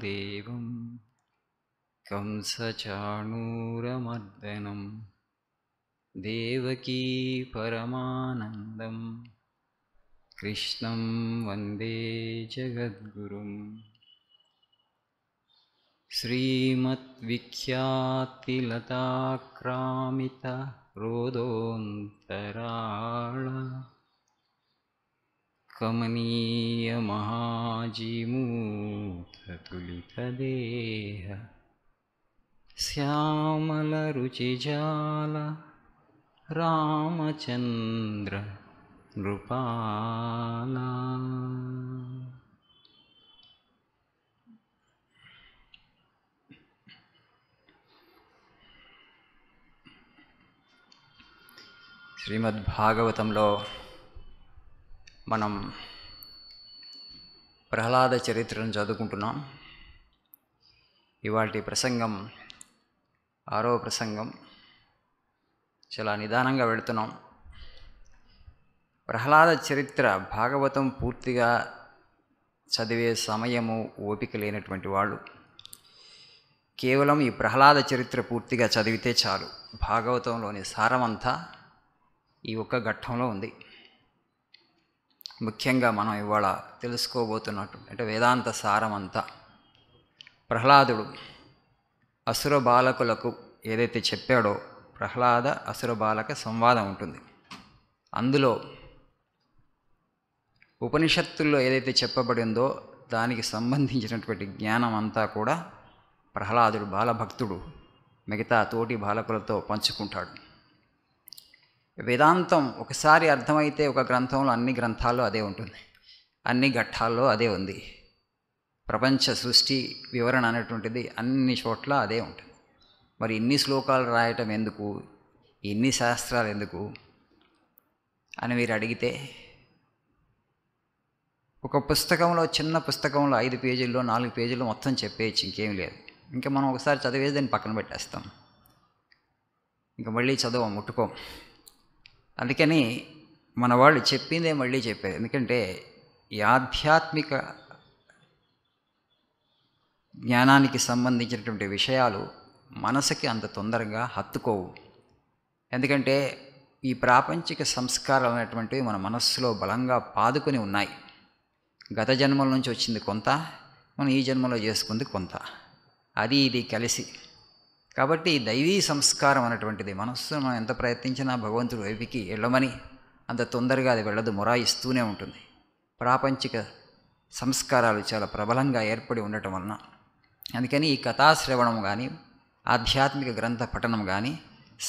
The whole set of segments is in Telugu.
వాసుదేవం కంసచాణూరమర్దనం దేవకీ పరమానందం కృష్ణం వందే జగద్గురుం. శ్రీమద్విఖ్యాతిలతాక్రామిత రోదోంతరాళ కమనీయ మహాజీమూతతులితదేహ శ్యామల రుచిజాల రామచంద్ర నృపాల. శ్రీమద్భాగవతంలో మనం ప్రహ్లాద చరిత్రను చదువుకుంటున్నాం. ఇవాల్టి ప్రసంగం 6వ ప్రసంగం. చాలా నిదానంగా వెళుతున్నాం. ప్రహ్లాద చరిత్ర భాగవతం పూర్తిగా చదివే సమయము ఓపిక లేనటువంటి వాళ్ళు కేవలం ఈ ప్రహ్లాద చరిత్ర పూర్తిగా చదివితే చాలు. భాగవతంలోని సారమంతా ఈ ఒక్క ఘట్టంలో ఉంది. ముఖ్యంగా మనం ఇవాళ తెలుసుకోబోతున్నట్టు అంటే వేదాంత సారమంతా ప్రహ్లాదుడు అసుర బాలకులకు ఏదైతే చెప్పాడో ప్రహ్లాద అసుర బాలక సంవాదం ఉంటుంది. అందులో ఉపనిషత్తుల్లో ఏదైతే చెప్పబడిందో దానికి సంబంధించినటువంటి జ్ఞానం అంతా కూడా ప్రహ్లాదుడు బాలభక్తుడు మిగతా తోటి బాలకులతో పంచుకుంటాడు. వేదాంతం ఒకసారి అర్థమైతే ఒక గ్రంథంలో అన్ని గ్రంథాల్లో అదే ఉంటుంది, అన్ని ఘట్టాల్లో అదే ఉంది. ప్రపంచ సృష్టి వివరణ అనేటువంటిది అన్ని చోట్ల అదే ఉంటుంది. మరి ఇన్ని శ్లోకాలు రాయటం ఎందుకు, ఇన్ని శాస్త్రాలు ఎందుకు అని మీరు అడిగితే, ఒక పుస్తకంలో చిన్న పుస్తకంలో 5 పేజీల్లో 4 పేజీల్లో మొత్తం చెప్పేయచ్చు, ఇంకేం లేదు. ఇంకా మనం ఒకసారి చదివేసి దాన్ని పక్కన పెట్టేస్తాం, ఇంకా మళ్ళీ చదవం, ముట్టుకోం. అందుకని మన వాళ్ళు చెప్పిందే మళ్ళీ చెప్పారు. ఎందుకంటే ఈ ఆధ్యాత్మిక జ్ఞానానికి సంబంధించినటువంటి విషయాలు మనసుకి అంత తొందరగా హత్తుకోవు. ఎందుకంటే ఈ ప్రాపంచిక సంస్కారాలు అనేటువంటివి మన మనస్సులో బలంగా పాదుకొని ఉన్నాయి. గత జన్మల నుంచి వచ్చింది కొంత, మనం ఈ జన్మలో చేసుకుంది కొంత, అది ఇది కలిసి. కాబట్టి దైవీ సంస్కారం అనేటువంటిది మనస్సు మనం ఎంత ప్రయత్నించినా భగవంతుడి వైపుకి వెళ్ళమని అంత తొందరగా అది వెళ్ళదు, మొరాయిస్తూనే ఉంటుంది. ప్రాపంచిక సంస్కారాలు చాలా ప్రబలంగా ఏర్పడి ఉండటం వలన అందుకని ఈ కథాశ్రవణం కానీ ఆధ్యాత్మిక గ్రంథ పఠనం కానీ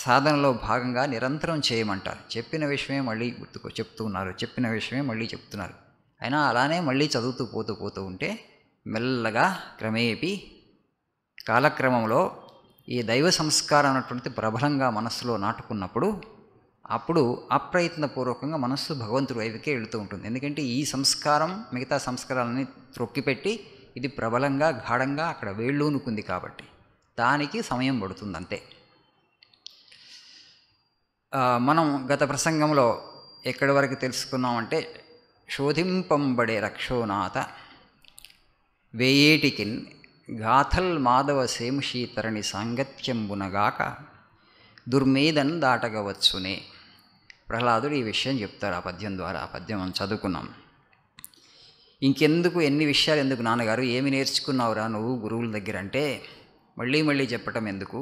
సాధనలో భాగంగా నిరంతరం చేయమంటారు. చెప్పిన విషయమే మళ్ళీ చెప్తున్నారు, చెప్పిన విషయమే మళ్ళీ చెప్తున్నారు. అయినా అలానే మళ్ళీ చదువుతూ పోతూ ఉంటే మెల్లగా క్రమేపీ కాలక్రమంలో ఈ దైవ సంస్కారం అన్నటువంటి ప్రబలంగా మనస్సులో నాటుకున్నప్పుడు అప్పుడు అప్రయత్నపూర్వకంగా మనస్సు భగవంతుడి వైపుకే వెళుతూ ఉంటుంది. ఎందుకంటే ఈ సంస్కారం మిగతా సంస్కారాలని త్రొక్కిపెట్టి ఇది ప్రబలంగా గాఢంగా అక్కడ వేళ్ళూనుకుంది కాబట్టి దానికి సమయం పడుతుంది అంతే. మనం గత ప్రసంగంలో ఎక్కడి వరకు తెలుసుకున్నామంటే, శోధింపంబడే రక్షోనాథ వేయేటికిన్ గాథల్ మాధవ సేముషీతరణి సాంగత్యంబునగాక దుర్మేధన్ దాటగవచ్చునే. ప్రహ్లాదుడు ఈ విషయం చెప్తారు ఆ పద్యం ద్వారా. ఆ పద్యం మనం చదువుకున్నాం. ఇంకెందుకు, ఎన్ని విషయాలు ఎందుకు నాన్నగారు, ఏమి నేర్చుకున్నావురా నువ్వు గురువుల దగ్గర అంటే, మళ్ళీ చెప్పటం ఎందుకు,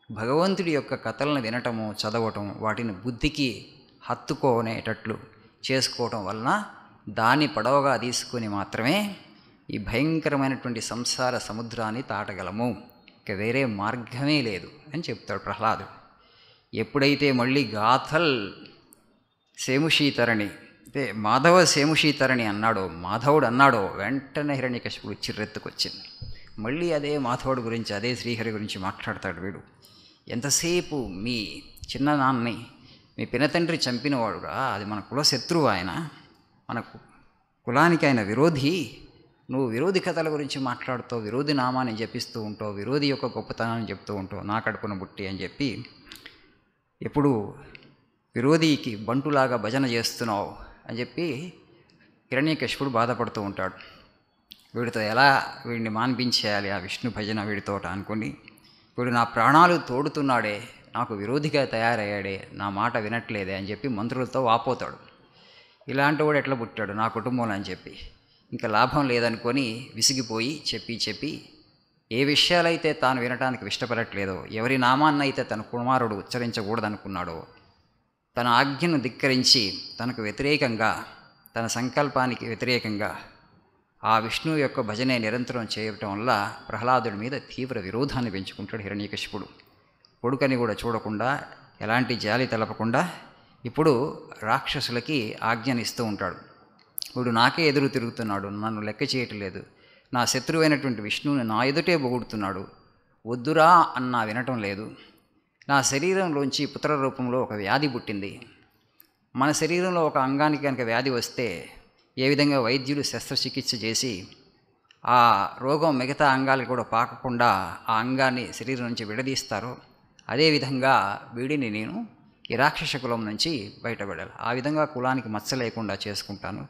భగవంతుడి యొక్క కథలను వినటము చదవటం వాటిని బుద్ధికి హత్తుకోనేటట్లు చేసుకోవటం వలన దాన్ని పడవగా తీసుకొని మాత్రమే ఈ భయంకరమైనటువంటి సంసార సముద్రాన్ని దాటగలము, ఇక వేరే మార్గమే లేదు అని చెప్తాడు ప్రహ్లాదుడు. ఎప్పుడైతే మళ్ళీ గాథల్ సేముషీతరణి అంటే మాధవ సేముషీతరణి అన్నాడో, మాధవుడు అన్నాడో, వెంటనే హిరణ్యకశిపుడు చిర్రెత్తుకొచ్చింది. మళ్ళీ అదే మాధవుడు గురించి, అదే శ్రీహరి గురించి మాట్లాడతాడు వీడు. ఎంతసేపు మీ చిన్ననాన్ని మీ పినతండ్రి చంపినవాడురా, అది మన కుల శత్రువు, ఆయన మన కులానికి ఆయన విరోధి, నువ్వు విరోధి కథల గురించి మాట్లాడుతావు, విరోధి నామాన్ని జపిస్తూ ఉంటావు, విరోధి యొక్క గొప్పతనాన్ని చెప్తూ ఉంటావు, నా కడుపున బుట్టి అని చెప్పి ఎప్పుడు విరోధికి బంటులాగా భజన చేస్తున్నావు అని చెప్పి హిరణ్యకశిపుడు బాధపడుతూ ఉంటాడు. వీడితో ఎలా వీడిని మాన్పించేయాలి ఆ విష్ణు భజన వీడితోట అనుకుని, వీడు నా ప్రాణాలు తోడుతున్నాడే, నాకు విరోధిగా తయారయ్యాడే, నా మాట వినట్లేదే అని చెప్పి మంత్రులతో వాపోతాడు. ఇలాంటి వాడు ఎట్లా పుట్టాడు నా కుటుంబంలో అని చెప్పి ఇంకా లాభం లేదనుకొని విసిగిపోయి చెప్పి ఏ విషయాలైతే తాను వినటానికి ఇష్టపడట్లేదో, ఎవరి నామాన్నైతే తన కుమారుడు ఉచ్చరించకూడదనుకున్నాడో, తన ఆజ్ఞను ధిక్కరించి తనకు వ్యతిరేకంగా, తన సంకల్పానికి వ్యతిరేకంగా ఆ విష్ణువు యొక్క భజనే నిరంతరం చేయటం వల్ల ప్రహ్లాదుడి మీద తీవ్ర విరోధాన్ని పెంచుకుంటాడు హిరణ్యకశిపుడు. కొడుకని కూడా చూడకుండా, ఎలాంటి జాలి తెలపకుండా ఇప్పుడు రాక్షసులకి ఆజ్ఞనిస్తూ ఉంటాడు. వీడు నాకే ఎదురు తిరుగుతున్నాడు, నన్ను లెక్క చేయట్లేదు, నా శత్రువైనటువంటి విష్ణువుని నా ఎదుటే పొగుడుతున్నాడు, వద్దురా అన్నా వినటం లేదు, నా శరీరంలోంచి పుత్ర రూపంలో ఒక వ్యాధి పుట్టింది. మన శరీరంలో ఒక అంగానికి కనుక వ్యాధి వస్తే ఏ విధంగా వైద్యులు శస్త్రచికిత్స చేసి ఆ రోగం మిగతా అంగాలకు కూడా పాకకుండా ఆ అంగాన్ని శరీరం నుంచి విడదీస్తారో, అదేవిధంగా వీడిని నేను ఈ రాక్షస కులం నుంచి బయటపడాలి. ఆ విధంగా కులానికి మచ్చ లేకుండా చేసుకుంటాను.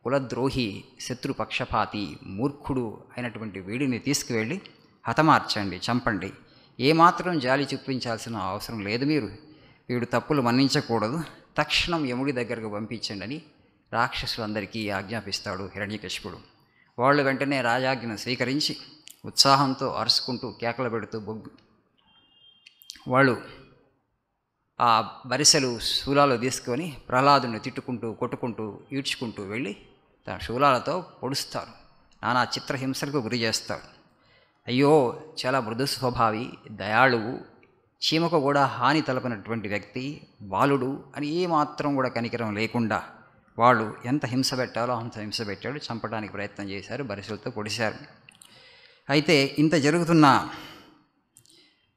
కులద్రోహి, శత్రుపక్షపాతి, మూర్ఖుడు అయినటువంటి వీడిని తీసుకువెళ్ళి హతమార్చండి, చంపండి. ఏమాత్రం జాలి చూపించాల్సిన అవసరం లేదు, మీరు వీడు తప్పులు మన్నించకూడదు, తక్షణం యముడి దగ్గరకు పంపించండి అని రాక్షసులందరికీ ఆజ్ఞాపిస్తాడు హిరణ్యకశిపుడు. వాళ్ళు వెంటనే రాజాజ్ఞను స్వీకరించి ఉత్సాహంతో అరుచుకుంటూ కేకలు పెడుతూ వాళ్ళు ఆ బరిసెలు శూలాలు తీసుకొని ప్రహ్లాదుని తిట్టుకుంటూ కొట్టుకుంటూ ఈడ్చుకుంటూ వెళ్ళి తన శూలాలతో పొడుస్తారు, నానా చిత్రహింసలకు గురి చేస్తారు. అయ్యో, చాలా మృదు స్వభావి, దయాళువు, చీమకు కూడా హాని తలపినటువంటి వ్యక్తి, బాలుడు అని ఏమాత్రం కూడా కనికరం లేకుండా వాళ్ళు ఎంత హింస పెట్టాలో అంత హింస పెట్టాడు. చంపడానికి ప్రయత్నం చేశారు, బరిసెలతో పొడిశారు. అయితే ఇంత జరుగుతున్న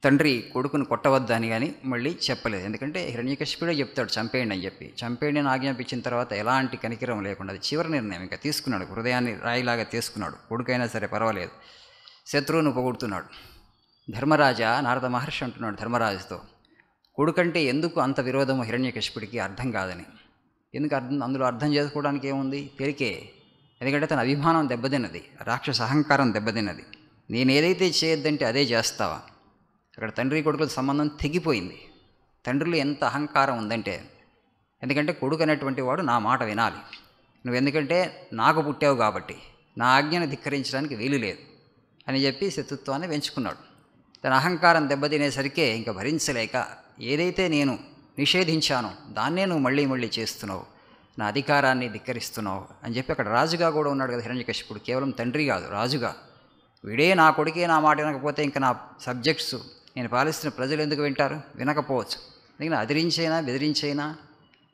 తండ్రి కొడుకును కొట్టవద్దని కానీ మళ్ళీ చెప్పలేదు. ఎందుకంటే హిరణ్యకశిపుడే చెప్తాడు చంపేయండి అని చెప్పి. చంపేయండి అని ఆజ్ఞాపించిన తర్వాత ఎలాంటి కనికరం లేకుండా అది చివరి నిర్ణయం ఇంకా తీసుకున్నాడు. హృదయాన్ని రాయిలాగా తీసుకున్నాడు. కొడుకైనా సరే పర్వాలేదు, శత్రువును పొగుడుతున్నాడు. ధర్మరాజా, నారద మహర్షి అంటున్నాడు ధర్మరాజుతో, కొడుకంటే ఎందుకు అంత విరోధము హిరణ్యకశిపుడికి అర్థం కాదని. ఎందుకు అందులో అర్థం చేసుకోవడానికి ఏముంది, తేలికే. ఎందుకంటే తన అభిమానం దెబ్బతిన్నది, రాక్షస అహంకారం దెబ్బతిన్నది. నేను ఏదైతే చేయొద్దంటే అదే చేస్తావా. అక్కడ తండ్రి కొడుకుల సంబంధం తెగిపోయింది. తండ్రిలో ఎంత అహంకారం ఉందంటే, ఎందుకంటే కొడుకు అనేటువంటి వాడు నా మాట వినాలి, నువ్వు ఎందుకంటే నాకు పుట్టావు కాబట్టి నా ఆజ్ఞను ధిక్కరించడానికి వీలు లేదు అని చెప్పి శత్రుత్వాన్ని పెంచుకున్నాడు. తన అహంకారం దెబ్బతినేసరికే ఇంకా భరించలేక, ఏదైతే నేను నిషేధించానో దాన్నే నువ్వు మళ్ళీ మళ్ళీ చేస్తున్నావు, నా అధికారాన్ని ధిక్కరిస్తున్నావు అని చెప్పి అక్కడ రాజుగా కూడా ఉన్నాడు కదా హిరణ్యకశిపుడు. కేవలం తండ్రి కాదు, రాజుగా. వీడే నా కొడుకే నా మాట వినకపోతే ఇంకా నా సబ్జెక్ట్స్, నేను పాలిస్తున్న ప్రజలు ఎందుకు వింటారు, వినకపోవచ్చు. అందుకని అదిరించైనా బెదిరించైనా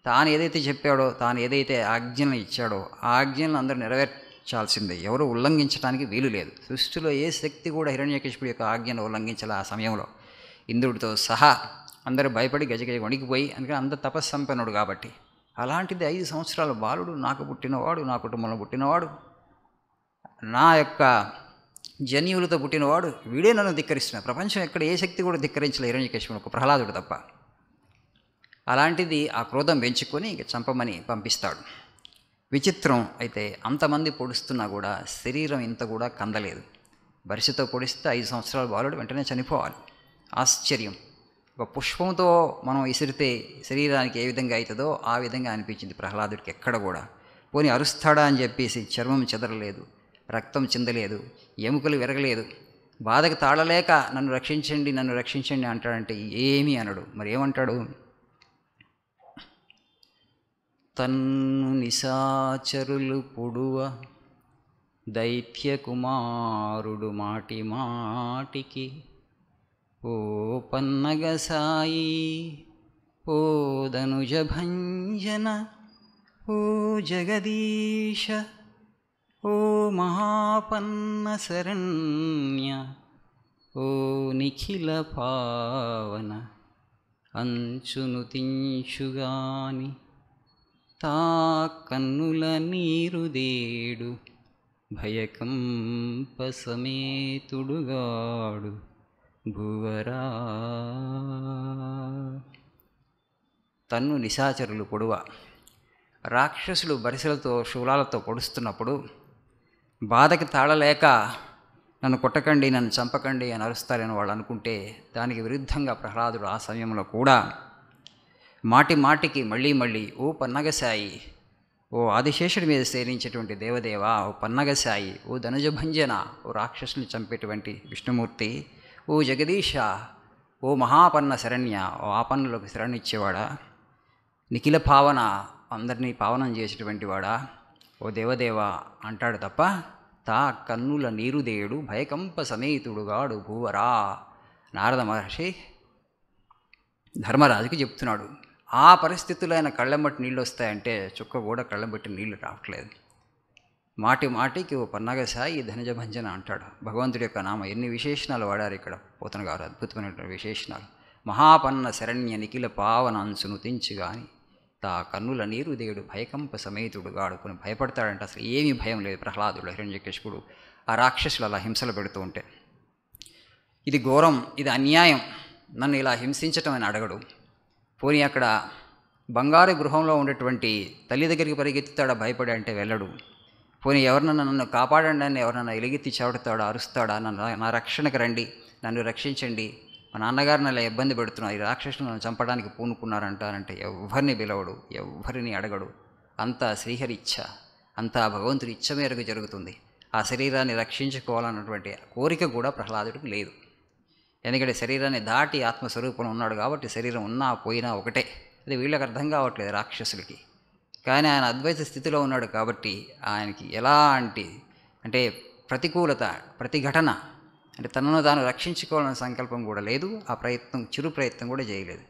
తాను ఏదైతే చెప్పాడో, తాను ఏదైతే ఆజ్ఞలను ఇచ్చాడో ఆ ఆజ్ఞలను అందరూ నెరవేర్చాల్సిందే, ఎవరు ఉల్లంఘించడానికి వీలు లేదు. సృష్టిలో ఏ శక్తి కూడా హిరణ్యకశిపుడి యొక్క ఆజ్ఞను ఉల్లంఘించాలి. ఆ సమయంలో ఇంద్రుడితో సహా అందరూ భయపడి గజగజ వణికిపోయి, అందుకని అంత తపస్సంపన్నుడు కాబట్టి. అలాంటిది 5 సంవత్సరాల బాలుడు, నాకు పుట్టినవాడు, నా కుటుంబంలో పుట్టినవాడు, నా యొక్క జన్యువులతో పుట్టినవాడు, వీడే నన్ను ధిక్కరిస్తున్నాడు. ప్రపంచం ఎక్కడ ఏ శక్తి కూడా ధిక్కరించలే హిరణ్యకశిపుడు, ఒక ప్రహ్లాదుడు తప్ప. అలాంటిది ఆ క్రోధం పెంచుకొని ఇక చంపమని పంపిస్తాడు. విచిత్రం అయితే అంతమంది పొడుస్తున్నా కూడా శరీరం ఇంత కూడా కందలేదు. బరిసెతో పొడిస్తే 5 సంవత్సరాల బాలుడు వెంటనే చనిపోవాలి. ఆశ్చర్యం. ఒక పుష్పంతో మనం ఇసిరితే శరీరానికి ఏ విధంగా అవుతుందో ఆ విధంగా అనిపించింది ప్రహ్లాదుడికి. ఎక్కడ కూడా పోనీ అరుస్తాడా అని చెప్పేసి చర్మం చెదరలేదు, రక్తం చిందలేదు, ఎముకలు విరగలేదు. బాధకు తాళలేక నన్ను రక్షించండి, నన్ను రక్షించండి అంటాడంటే ఏమీ అనడు. మరి ఏమంటాడు, తన్ను నిశాచరులు పొడువ దైత్యకుమారుడు మాటి మాటికి, ఓ పన్నగసాయి, ఓ ధనుజ భంజన, ఓ జగదీశ, ఓ మహాపన్న శరణ్య, ఓ నిఖిల పావన, అంచును తించుగాని తా కన్నుల నీరుదేడు, భయకంప సమేతుడుగాడు భువరా. తన్ను నిశాచరులు పొడువ, రాక్షసులు బరిసెలతో శూలాలతో పొడుస్తున్నప్పుడు బాధకి తాళలేక నన్ను కొట్టకండి, నన్ను చంపకండి అని అరుస్తారని వాళ్ళు అనుకుంటే, దానికి విరుద్ధంగా ప్రహ్లాదుడు ఆ సమయంలో కూడా మాటి మాటికి మళ్ళీ మళ్ళీ ఓ పన్నగసాయి, ఓ ఆదిశేషుడి మీద సేరించేటువంటి దేవదేవా, ఓ పన్నగసాయి, ఓ ధనుజభంజన, ఓ రాక్షసుని చంపేటువంటి విష్ణుమూర్తి, ఓ జగదీశ, ఓ మహాపన్న శరణ్య, ఓ ఆపన్నులకు శరణిచ్చేవాడా, నిఖిల పావన, అందరినీ పావనం చేసేటువంటి వాడా, ఓ దేవదేవ అంటాడు తప్ప తా కన్నుల నీరుదేయుడు భయకంప సమేతుడుగాడు భూవరా. నారద మహర్షి ధర్మరాజుకి చెప్తున్నాడు. ఆ పరిస్థితుల్లో ఆయన కళ్ళెంబట్టి నీళ్ళు వస్తాయంటే చుక్క కూడా కళ్ళెంబట్టి నీళ్లు రావట్లేదు. మాటి మాటికి ఓ పన్నగసాయి ధనుజభంజన అంటాడు. భగవంతుడి యొక్క నామ ఎన్ని విశేషణాలు వాడారు ఇక్కడ పోతన గారు, అద్భుతమైనటువంటి విశేషణాలు. మహాపన్న శరణ్య నిఖిల పావన అంచును తెంచుగాని తా కన్నుల నీరు దేవుడు భయకంప సమేతుడు గాడుకొని భయపడతాడంటే అసలు ఏమీ భయం లేదు ప్రహ్లాదుడు, హిరణ్యకశిపుడు ఆ రాక్షసులు అలా హింసలు పెడుతూ ఉంటే. ఇది ఘోరం, ఇది అన్యాయం, నన్ను ఇలా హింసించటం అని అడగడు. పోనీ అక్కడ బంగారు గృహంలో ఉండేటువంటి తల్లి దగ్గరికి పరిగెత్తుతాడా భయపడి అంటే వెళ్ళడు. పోనీ ఎవరినన్నా నన్ను కాపాడండి అని ఎవరన్నా ఎలుగెత్తి చావుతాడా, అరుస్తాడా, నా రక్షణకు రండి, నన్ను రక్షించండి, మా నాన్నగారిని అలా ఇబ్బంది పెడుతున్నారు, ఈ రాక్షసులు నన్ను చంపడానికి పూనుకున్నారంటారంటే ఎవరిని పిలవడు, ఎవరిని అడగడు. అంతా శ్రీహరి ఇచ్ఛ, అంతా భగవంతుడి ఇచ్ఛ మేరకు జరుగుతుంది. ఆ శరీరాన్ని రక్షించుకోవాలన్నటువంటి కోరిక కూడా ప్రహ్లాదుడికి లేదు. ఎందుకంటే శరీరాన్ని దాటి ఆత్మస్వరూపం ఉన్నాడు కాబట్టి శరీరం ఉన్నా పోయినా ఒకటే. అది వీళ్ళకి అర్థం కావట్లేదు రాక్షసులకి. కానీ ఆయన అద్వైత స్థితిలో ఉన్నాడు కాబట్టి ఆయనకి ఎలాంటి అంటే ప్రతికూలత, ప్రతిఘటన అంటే తనను తాను రక్షించుకోవాలనే సంకల్పం కూడా లేదు. ఆ ప్రయత్నం, చిరు ప్రయత్నం కూడా చేయలేదు.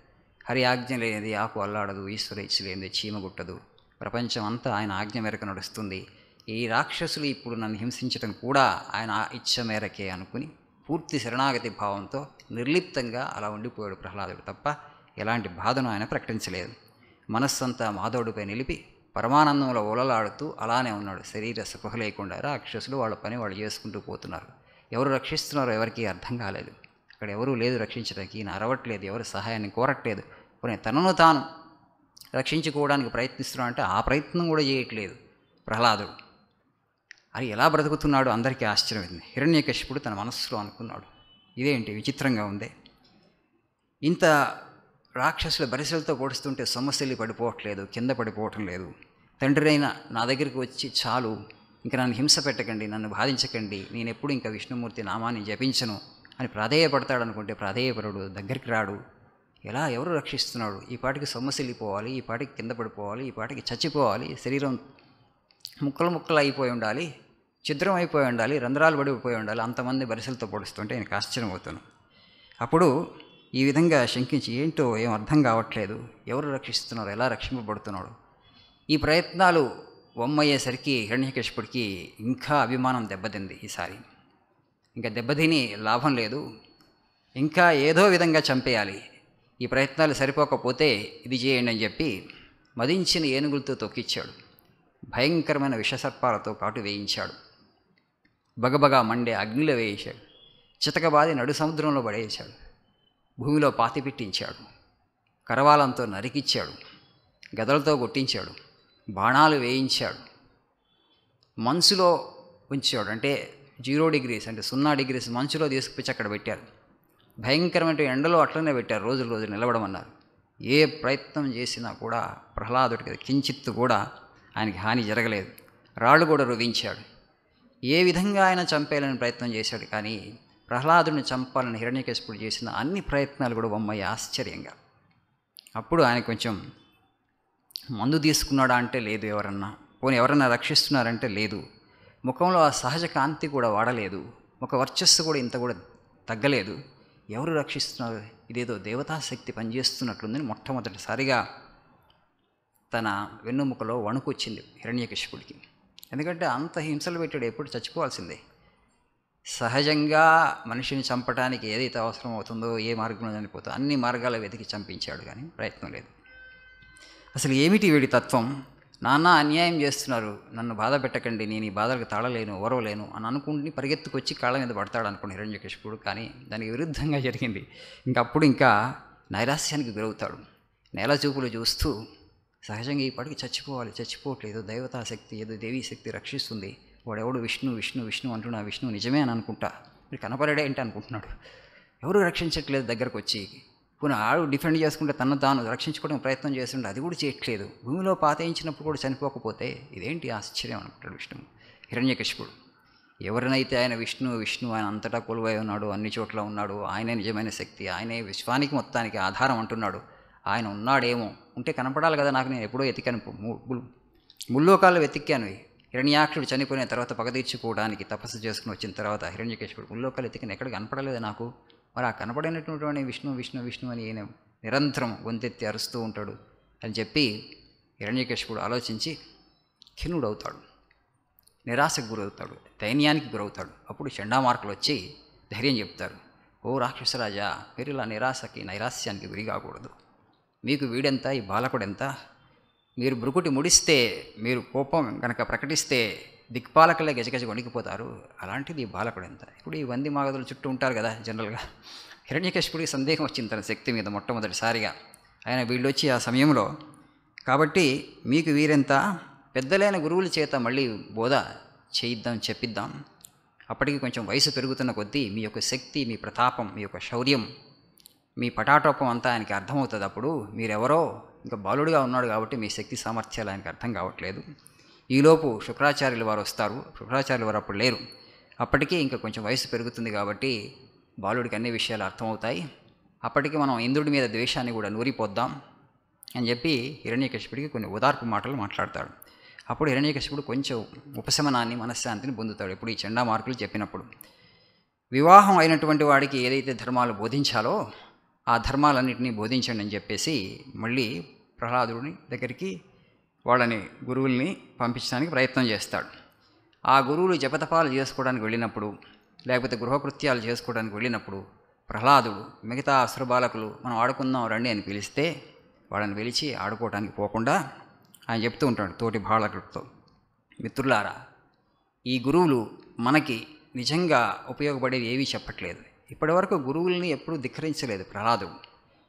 హరి ఆజ్ఞ లేనిది ఆకు అల్లాడదు, ఈశ్వర ఇచ్ఛ లేనిది చీమ గుట్టదు. ప్రపంచం అంతా ఆయన ఆజ్ఞ మేరకు నడుస్తుంది. ఈ రాక్షసులు ఇప్పుడు నన్ను హింసించడం కూడా ఆయన ఇచ్ఛ మేరకే అనుకుని పూర్తి శరణాగతి భావంతో నిర్లిప్తంగా అలా ఉండిపోయాడు ప్రహ్లాదుడు తప్ప ఎలాంటి బాధను ఆయన ప్రకటించలేదు. మనస్సంతా మాధవుడిపై నిలిపి పరమానందంలో ఓలలాడుతూ అలానే ఉన్నాడు, శరీర స్పృహ లేకుండా. రాక్షసులు వాళ్ళ పని వాళ్ళు చేసుకుంటూ పోతున్నారు. ఎవరు రక్షిస్తున్నారో ఎవరికి అర్థం కాలేదు. అక్కడ ఎవరూ లేదు రక్షించడానికి, ఈయన అరవట్లేదు, ఎవరు సహాయాన్ని కోరట్లేదు. పోనీ తనను తాను రక్షించుకోవడానికి ప్రయత్నిస్తున్నాడు అంటే ఆ ప్రయత్నం కూడా చేయట్లేదు ప్రహ్లాదుడు. అది ఎలా బ్రతుకుతున్నాడు అందరికీ ఆశ్చర్యమైంది. హిరణ్యకశిపుడు తన మనస్సులో అనుకున్నాడు, ఇదేంటి విచిత్రంగా ఉంది, ఇంత రాక్షసుల బరిసెలతో పొడుస్తుంటే సొమ్మసిల్లి పడిపోవట్లేదు, కింద పడిపోవటం లేదు. తండ్రి అయినా నా దగ్గరికి వచ్చి చాలు, ఇంకా నన్ను హింస పెట్టకండి, నన్ను బాధించకండి, నేను ఎప్పుడు ఇంకా విష్ణుమూర్తి నామాన్ని జపించను అని ప్రాధేయపడతాడు అనుకుంటే ప్రాధేయపరుడు, దగ్గరికి రాడు. ఎలా ఎవరు రక్షిస్తున్నాడు? ఈ పాటికి సొమ్మసిల్లిపోవాలి, ఈ పాటికి కింద పడిపోవాలి, ఈ పాటికి చచ్చిపోవాలి, శరీరం ముక్కలు ముక్కలు అయిపోయి ఉండాలి, ఛిద్రం అయిపోయి ఉండాలి, రంధ్రాలు పడిపోయి ఉండాలి, అంతమంది బరిసెలతో పొడుస్తుంటే ఆయనకు ఆశ్చర్యం అవుతాను. అప్పుడు ఈ విధంగా శంకించి ఏంటో ఏం అర్థం కావట్లేదు, ఎవరు రక్షిస్తున్నారు, ఎలా రక్షింపబడుతున్నాడు. ఈ ప్రయత్నాలు వమ్మయ్యేసరికి హిరణ్యకశిపుడికి ఇంకా అభిమానం దెబ్బతింది. ఈసారి ఇంకా దెబ్బతిని లాభం లేదు, ఇంకా ఏదో విధంగా చంపేయాలి, ఈ ప్రయత్నాలు సరిపోకపోతే ఇది చేయండి అని చెప్పి మదించిన ఏనుగులతో తొక్కిచ్చాడు. భయంకరమైన విషసర్పాలతో కాటు వేయించాడు. బగబగా మండే అగ్నిలో వేయించాడు. చితకబాది నడు సముద్రంలో పడేశాడు. భూమిలో పాతి పెట్టించాడు. కరవాలంతో నరికిచ్చాడు. గదలతో కొట్టించాడు. బాణాలు వేయించాడు. మంచులో ఉంచాడు. అంటే 0 degrees అంటే 0 degrees మంచులో తీసుకుపోయి అక్కడ పెట్టారు. భయంకరమైన ఎండలో అట్లనే పెట్టారు. రోజు నిలబడమన్నారు. ఏ ప్రయత్నం చేసినా కూడా ప్రహ్లాదుడికి కించిత్తు కూడా ఆయనకి హాని జరగలేదు. రాళ్ళు కూడా రువించాడు. ఏ విధంగా ఆయన చంపేయాలని ప్రయత్నం చేశాడు. కానీ ప్రహ్లాదుడిని చంపాలని హిరణ్యకశిపుడు చేసిన అన్ని ప్రయత్నాలు కూడా బొమ్మయ్య ఆశ్చర్యంగా. అప్పుడు ఆయన కొంచెం మందు తీసుకున్నాడా అంటే లేదు, ఎవరన్నా రక్షిస్తున్నారంటే లేదు, ముఖంలో ఆ సహజ కాంతి కూడా వాడలేదు, ఒక వర్చస్సు కూడా ఇంత కూడా తగ్గలేదు. ఎవరు రక్షిస్తున్నారు, ఇదేదో దేవతాశక్తి పనిచేస్తున్నట్లుందని మొట్టమొదటిసారిగా తన వెన్నుముకలో వణుకు వచ్చింది హిరణ్యకశిపుడికి. ఎందుకంటే అంత హింసలు పెట్టాడు, ఎప్పుడు చచ్చిపోవాల్సిందే. సహజంగా మనిషిని చంపడానికి ఏదైతే అవసరం అవుతుందో, ఏ మార్గంలో చనిపోతుందో అన్ని మార్గాలు వెతికి చంపించాడు, కానీ ప్రయత్నం లేదు. అసలు ఏమిటి వీడి తత్వం? నాన్న అన్యాయం చేస్తున్నారు, నన్ను బాధ పెట్టకండి, నేను ఈ బాధలకు తాళలేను, ఓరవలేను అని అనుకుంటుని పరిగెత్తుకొచ్చి కాళ్ళ మీద పడతాడు అనుకోండి హిరణ్యకశిపుడు. కానీ దానికి విరుద్ధంగా జరిగింది. ఇంకప్పుడు ఇంకా నైరాస్యానికి గురవుతాడు. నేల చూపులు చూస్తూ సహజంగా ఈ పాటికి చచ్చిపోవాలి, చచ్చిపోవట్లేదు, దైవతాశక్తి ఏదో దేవీ శక్తి రక్షిస్తుంది, వాడెవడు విష్ణు విష్ణు విష్ణు అంటున్నా, విష్ణు నిజమే అని అనుకుంటా, మీరు కనపడాడే ఏంటి అనుకుంటున్నాడు. ఎవరు రక్షించట్లేదు దగ్గరకు వచ్చి. పునః ఆడు డిఫెండ్ చేసుకుంటే తను తాను రక్షించుకోవడానికి ప్రయత్నం చేస్తుంటే అది కూడా చేయట్లేదు. భూమిలో పాతయించినప్పుడు కూడా చనిపోకపోతే ఇదేంటి ఆశ్చర్యం అనుకుంటాడు విష్ణువు. హిరణ్యకశిపుడు ఎవరినైతే ఆయన విష్ణు విష్ణు ఆయన అంతటా కొలువై ఉన్నాడు, అన్ని చోట్ల ఉన్నాడు, ఆయనే నిజమైన శక్తి, ఆయనే విశ్వానికి మొత్తానికి ఆధారం అంటున్నాడు, ఆయన ఉన్నాడేమో, ఉంటే కనపడాలి కదా నాకు, నేను ఎప్పుడో ఎతికాను, ముల్లోకాల్లో వెతికాను. హిరణ్యాక్షుడు చనిపోయిన తర్వాత పగ తీర్చుకోవడానికి తపస్సు చేసుకుని వచ్చిన తర్వాత హిరణ్యకశిపుడు ముల్లోకాలు ఎతికిన ఎక్కడ కనపడలేదు నాకు. మరి ఆ కనపడినటువంటి విష్ణు విష్ణు విష్ణు అని ఈయన నిరంతరం గొంతెత్తి అరుస్తూ ఉంటాడు అని చెప్పి హిరణ్యకశిపుడు ఆలోచించి ఖిన్నుడవుతాడు, నిరాశకు గురవుతాడు, దైన్యానికి గురవుతాడు. అప్పుడు చండామార్కులు వచ్చి ధైర్యం చెప్తారు. ఓ రాక్షసరాజా, మీరు ఇలా నిరాశకి నైరాస్యానికి గురి కాకూడదు. మీకు వీడెంత, ఈ బాలకుడెంత, మీరు బ్రుకుటి ముడిస్తే, మీరు కోపం కనుక ప్రకటిస్తే దిక్పాలకులే గజగజ వణికిపోతారు, అలాంటిది ఈ బాలకుడెంత. ఇప్పుడు ఈ వంది మాగదుల చుట్టూ ఉంటారు కదా జనరల్గా. హిరణ్యకశిపుడికి సందేహం వచ్చింది తన శక్తి మీద మొట్టమొదటిసారిగా. ఆయన వీళ్ళు వచ్చి ఆ సమయంలో, కాబట్టి మీకు వీరెంత, పెద్దలైన గురువుల చేత మళ్ళీ బోధ చేయిద్దాం, చెప్పిద్దాం. అప్పటికి కొంచెం వయసు పెరుగుతున్న కొద్దీ మీ యొక్క శక్తి, మీ ప్రతాపం, మీ యొక్క శౌర్యం, మీ పటాటోపం అంతా ఆయనకి అర్థమవుతుంది. అప్పుడు మీరెవరో ఇంకా బాలుడిగా ఉన్నాడు కాబట్టి మీ శక్తి సామర్థ్యాలు ఆయనకి అర్థం కావట్లేదు. ఈలోపు శుక్రాచార్యుల వారు వస్తారు. శుక్రాచార్యుల వారు అప్పుడు లేరు. అప్పటికీ ఇంకా కొంచెం వయసు పెరుగుతుంది కాబట్టి బాలుడికి అన్ని విషయాలు అర్థమవుతాయి. అప్పటికి మనం ఇంద్రుడి మీద ద్వేషాన్ని కూడా నూరిపోద్దాం అని చెప్పి హిరణ్యకశిపుడికి కొన్ని ఓదార్పు మాటలు మాట్లాడతాడు. అప్పుడు హిరణ్యకశిపుడు కొంచెం ఉపశమనాన్ని, మనశ్శాంతిని పొందుతాడు. ఇప్పుడు ఈ చండామార్కులు చెప్పినప్పుడు వివాహం అయినటువంటి వాడికి ఏదైతే ధర్మాలు బోధించాలో ఆ ధర్మాలన్నింటినీ బోధించండి అని చెప్పేసి మళ్ళీ ప్రహ్లాదుని దగ్గరికి వాళ్ళని గురువుల్ని పంపించడానికి ప్రయత్నం చేస్తాడు. ఆ గురువులు జపతపాలు చేసుకోవడానికి వెళ్ళినప్పుడు, లేకపోతే గృహకృత్యాలు చేసుకోవడానికి వెళ్ళినప్పుడు ప్రహ్లాదుడు మిగతా అసురబాలకులు మనం ఆడుకుందాం రండి అని పిలిస్తే వాళ్ళని పిలిచి ఆడుకోవడానికి పోకుండా ఆయన చెప్తూ ఉంటాడు తోటి బాలకుడితో, మిత్రులారా, ఈ గురువులు మనకి నిజంగా ఉపయోగపడేవి ఏవీ చెప్పట్లేదు. ఇప్పటివరకు గురువుల్ని ఎప్పుడూ ధిక్కరించలేదు ప్రహ్లాదుడు.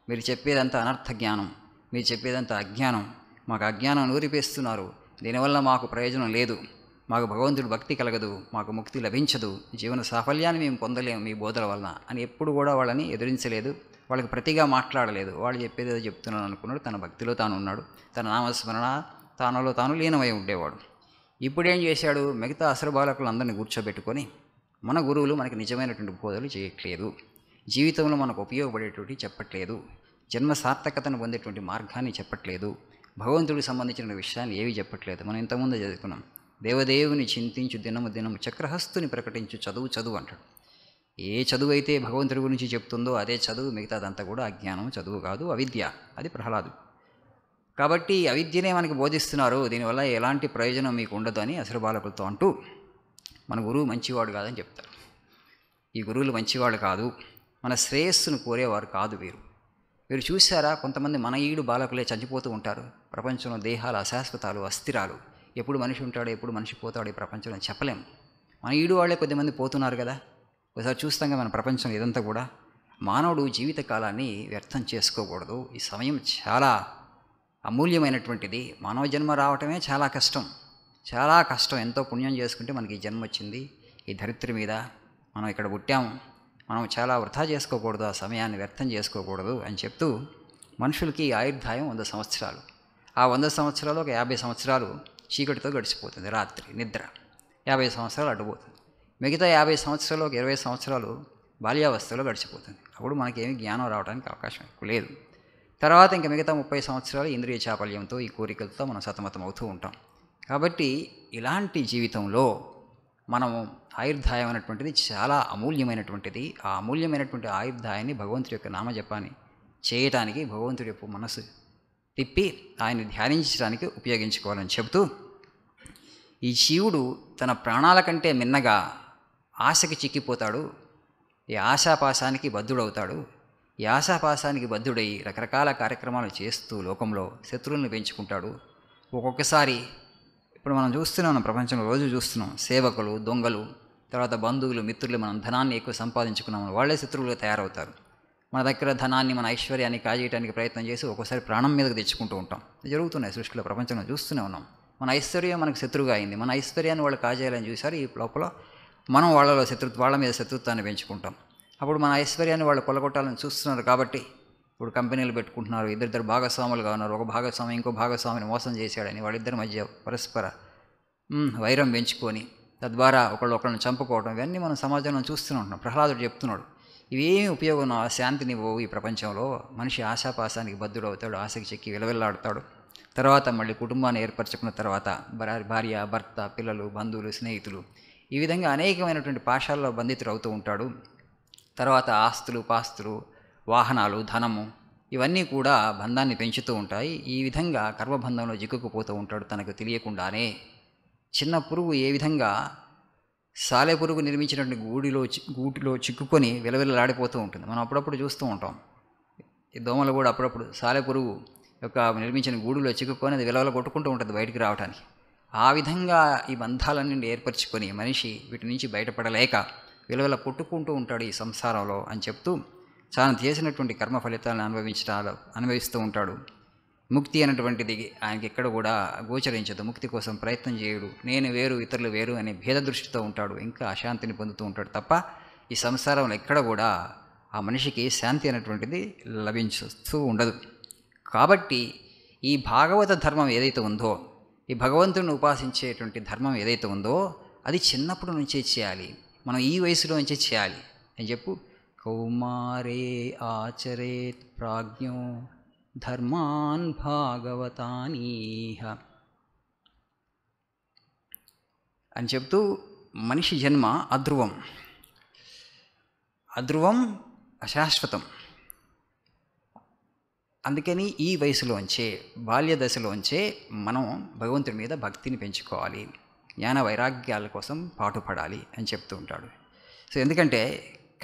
మీరు చెప్పేదంతా అనర్థ జ్ఞానం, మీరు చెప్పేదంతా అజ్ఞానం, మాకు అజ్ఞానం నూరిపేస్తున్నారు, దీనివల్ల మాకు ప్రయోజనం లేదు, మాకు భగవంతుడు భక్తి కలగదు, మాకు ముక్తి లభించదు, జీవన సాఫల్యాన్ని మేము పొందలేము మీ బోధల వలన అని ఎప్పుడు కూడా వాళ్ళని ఎదిరించలేదు, వాళ్ళకి ప్రతిగా మాట్లాడలేదు. వాళ్ళు చెప్పేది ఏదో చెప్తున్నాను అనుకున్నాడు. తన భక్తిలో తాను ఉన్నాడు, తన నామస్మరణ తానులో తాను లీనమై ఉండేవాడు. ఇప్పుడేం చేశాడు, మిగతా అసుర బాలకులందరినీ కూర్చోబెట్టుకొని మన గురువులు మనకి నిజమైనటువంటి బోధలు చేయట్లేదు, జీవితంలో మనకు ఉపయోగపడేటువంటి చెప్పట్లేదు, జన్మ సార్థకతను పొందేటువంటి మార్గాన్ని చెప్పట్లేదు, భగవంతుడికి సంబంధించిన విషయాన్ని ఏవి చెప్పట్లేదు. మనం ఇంతకుముందు చదువుకున్నాం, దేవదేవుని చింతించు దినము దినము చక్రహస్తుని ప్రకటించు చదువు చదువు అంటాడు. ఏ చదువు అయితే భగవంతుడి గురించి చెప్తుందో అదే చదువు, మిగతాదంతా కూడా అజ్ఞానం, చదువు కాదు, అవిద్య. అది ప్రహ్లాదు. కాబట్టి అవిద్యనే మనకి బోధిస్తున్నారు, దీనివల్ల ఎలాంటి ప్రయోజనం మీకు ఉండదు అని అసుర బాలకులతో అంటూ మన గురువు మంచివాడు కాదని చెప్తారు. ఈ గురువులు మంచివాడు కాదు, మన శ్రేయస్సును కోరేవారు కాదు వీరు. వీరు చూశారా, కొంతమంది మన ఈడు బాలకులే చచ్చిపోతూ ఉంటారు. ప్రపంచంలో దేహాలు అశాశ్వతాలు, అస్థిరాలు, ఎప్పుడు మనిషి ఉంటాడో ఎప్పుడు మనిషి పోతాడో ఈ ప్రపంచంలో చెప్పలేము. మన ఈడు వాళ్ళే కొద్దిమంది పోతున్నారు కదా, ఒకసారి చూస్తాం కదా మన ప్రపంచం ఇదంతా కూడా. మానవుడు జీవితకాలాన్ని వ్యర్థం చేసుకోకూడదు. ఈ సమయం చాలా అమూల్యమైనటువంటిది. మానవ జన్మ రావటమే చాలా కష్టం, చాలా కష్టం. ఎంతో పుణ్యం చేసుకుంటే మనకి ఈ జన్మ వచ్చింది. ఈ ధరిత్రి మీద మనం ఇక్కడ పుట్టాము, మనం చాలా వృధా చేసుకోకూడదు, ఆ సమయాన్ని వ్యర్థం చేసుకోకూడదు అని చెప్తూ మనుషులకి ఆయుర్దాయం 100 సంవత్సరాలు. ఆ 100 సంవత్సరాలు ఒక 50 సంవత్సరాలు చీకటితో గడిచిపోతుంది, రాత్రి నిద్ర 50 సంవత్సరాలు అడ్డుపోతుంది. మిగతా 50 సంవత్సరాలు ఒక 20 సంవత్సరాలు బాల్యావస్థలో గడిచిపోతుంది. అప్పుడు మనకేమీ జ్ఞానం రావడానికి అవకాశం ఎక్కువ లేదు. తర్వాత ఇంకా మిగతా 30 సంవత్సరాలు ఇంద్రియ చాపల్యంతో, ఈ కోరికలతో మనం సతమతం అవుతూ ఉంటాం. కాబట్టి ఇలాంటి జీవితంలో మనము ఆయుర్దాయం అనేటువంటిది చాలా అమూల్యమైనటువంటిది. ఆ అమూల్యమైనటువంటి ఆయుర్దాయాన్ని భగవంతుడి యొక్క నామజపాన్ని చేయటానికి, భగవంతుడి యొక్క మనసు తిప్పి ఆయన్ని ధ్యానించడానికి ఉపయోగించుకోవాలని చెబుతూ, ఈ జీవుడు తన ప్రాణాల కంటే మిన్నగా ఆశకి చిక్కిపోతాడు, ఈ ఆశాపాశానికి బద్ధుడవుతాడు. ఈ ఆశాపాశానికి బద్ధుడై రకరకాల కార్యక్రమాలు చేస్తూ లోకంలో శత్రువులను పెంచుకుంటాడు. ఒక్కొక్కసారి ఇప్పుడు మనం చూస్తున్నాం, ప్రపంచంలో రోజు చూస్తున్నాం, సేవకులు, దొంగలు, తర్వాత బంధువులు, మిత్రులు, మనం ధనాన్ని ఎక్కువ సంపాదించుకున్నాము, వాళ్ళే శత్రువులుగా తయారవుతారు. మన దగ్గర ధనాన్ని, మన ఐశ్వర్యాన్ని కాజేయడానికి ప్రయత్నం చేసి ఒక్కోసారి ప్రాణం మీదకి తెచ్చుకుంటూ ఉంటాం. జరుగుతున్నాయి సృష్టిలో, ప్రపంచంలో చూస్తూనే ఉన్నాం. మన ఐశ్వర్యం మనకు శత్రువుగా అయింది. మన ఐశ్వర్యాన్ని వాళ్ళు కాజేయాలని చూశారు. ఈ లోపల మనం వాళ్ళ మీద శత్రుత్వాన్ని పెంచుకుంటాం. అప్పుడు మన ఐశ్వర్యాన్ని వాళ్ళు కొల్లగొట్టాలని చూస్తున్నారు కాబట్టి ఇప్పుడు కంపెనీలు పెట్టుకుంటున్నారు. ఇద్దరిద్దరు భాగస్వాములుగా ఉన్నారు. ఒక భాగస్వామి ఇంకో భాగస్వామిని మోసం చేశాడని వాళ్ళిద్దరి మధ్య పరస్పర వైరం పెంచుకొని తద్వారా ఒకళ్ళని చంపుకోవడం, ఇవన్నీ మనం సమాజంలో చూస్తూనే ఉంటున్నాం. ప్రహ్లాదుడు చెప్తున్నాడు, ఇవేమి ఉపయోగం, శాంతినివ్వవు ఈ ప్రపంచంలో. మనిషి ఆశాపాసానికి బద్ధుడవుతాడు, ఆశకి చెక్కి విలవిల్లాడుతాడు. తర్వాత మళ్ళీ కుటుంబాన్ని ఏర్పరచుకున్న తర్వాత భార్య, భర్త, పిల్లలు, బంధువులు, స్నేహితులు, ఈ విధంగా అనేకమైనటువంటి పాశాల్లో బంధితుడు అవుతూ ఉంటాడు. తర్వాత ఆస్తులు, పాస్తులు, వాహనాలు, ధనము, ఇవన్నీ కూడా బంధాన్ని పెంచుతూ ఉంటాయి. ఈ విధంగా కర్మబంధంలో చిక్కుకుపోతూ ఉంటాడు తనకు తెలియకుండానే. చిన్న పురుగు ఏ విధంగా సాలెపురుగు నిర్మించినటువంటి గూటిలో చిక్కుకొని విలవిలలాడిపోతూ ఉంటుంది. మనం అప్పుడప్పుడు చూస్తూ ఉంటాం. ఈ దోమలు కూడా అప్పుడప్పుడు సాలెపురుగు యొక్క నిర్మించిన గూడులో చిక్కుకొని అది విలవల కొట్టుకుంటూ ఉంటుంది బయటికి రావడానికి. ఆ విధంగా ఈ బంధాలన్నీ ఏర్పరచుకొని మనిషి వీటి నుంచి బయటపడలేక విలవల కొట్టుకుంటూ ఉంటాడు ఈ సంసారంలో అని చెప్తూ తాను చేసినటువంటి కర్మ ఫలితాలను అనుభవిస్తూ ఉంటాడు. ముక్తి అనేటువంటిది ఆయనకి ఎక్కడ కూడా గోచరించదు. ముక్తి కోసం ప్రయత్నం చేయడు. నేను వేరు, ఇతరులు వేరు అనే భేద దృష్టితో ఉంటాడు. ఇంకా అశాంతిని పొందుతూ ఉంటాడు తప్ప ఈ సంసారంలో ఎక్కడ కూడా ఆ మనిషికి శాంతి అనేటువంటిది లభించుతూ ఉండదు. కాబట్టి ఈ భాగవత ధర్మం ఏదైతే ఉందో, ఈ భగవంతుడిని ఉపాసించేటువంటి ధర్మం ఏదైతే ఉందో అది చిన్నప్పటి నుంచే చేయాలి. మనం ఈ వయసులో నుంచే చేయాలి అని చెప్పు. కౌమారే ఆచరేత్ ప్రాజ్ఞో ధర్మాన్ భాగవతానీహ అని చెప్తూ, మనిషి జన్మ అధ్రువం, అశాశ్వతం. అందుకని ఈ వయసులోంచే, బాల్య దశలోంచే మనం భగవంతుడి మీద భక్తిని పెంచుకోవాలి, జ్ఞాన వైరాగ్యాల కోసం పాటుపడాలి అని చెప్తూ ఉంటాడు. సో ఎందుకంటే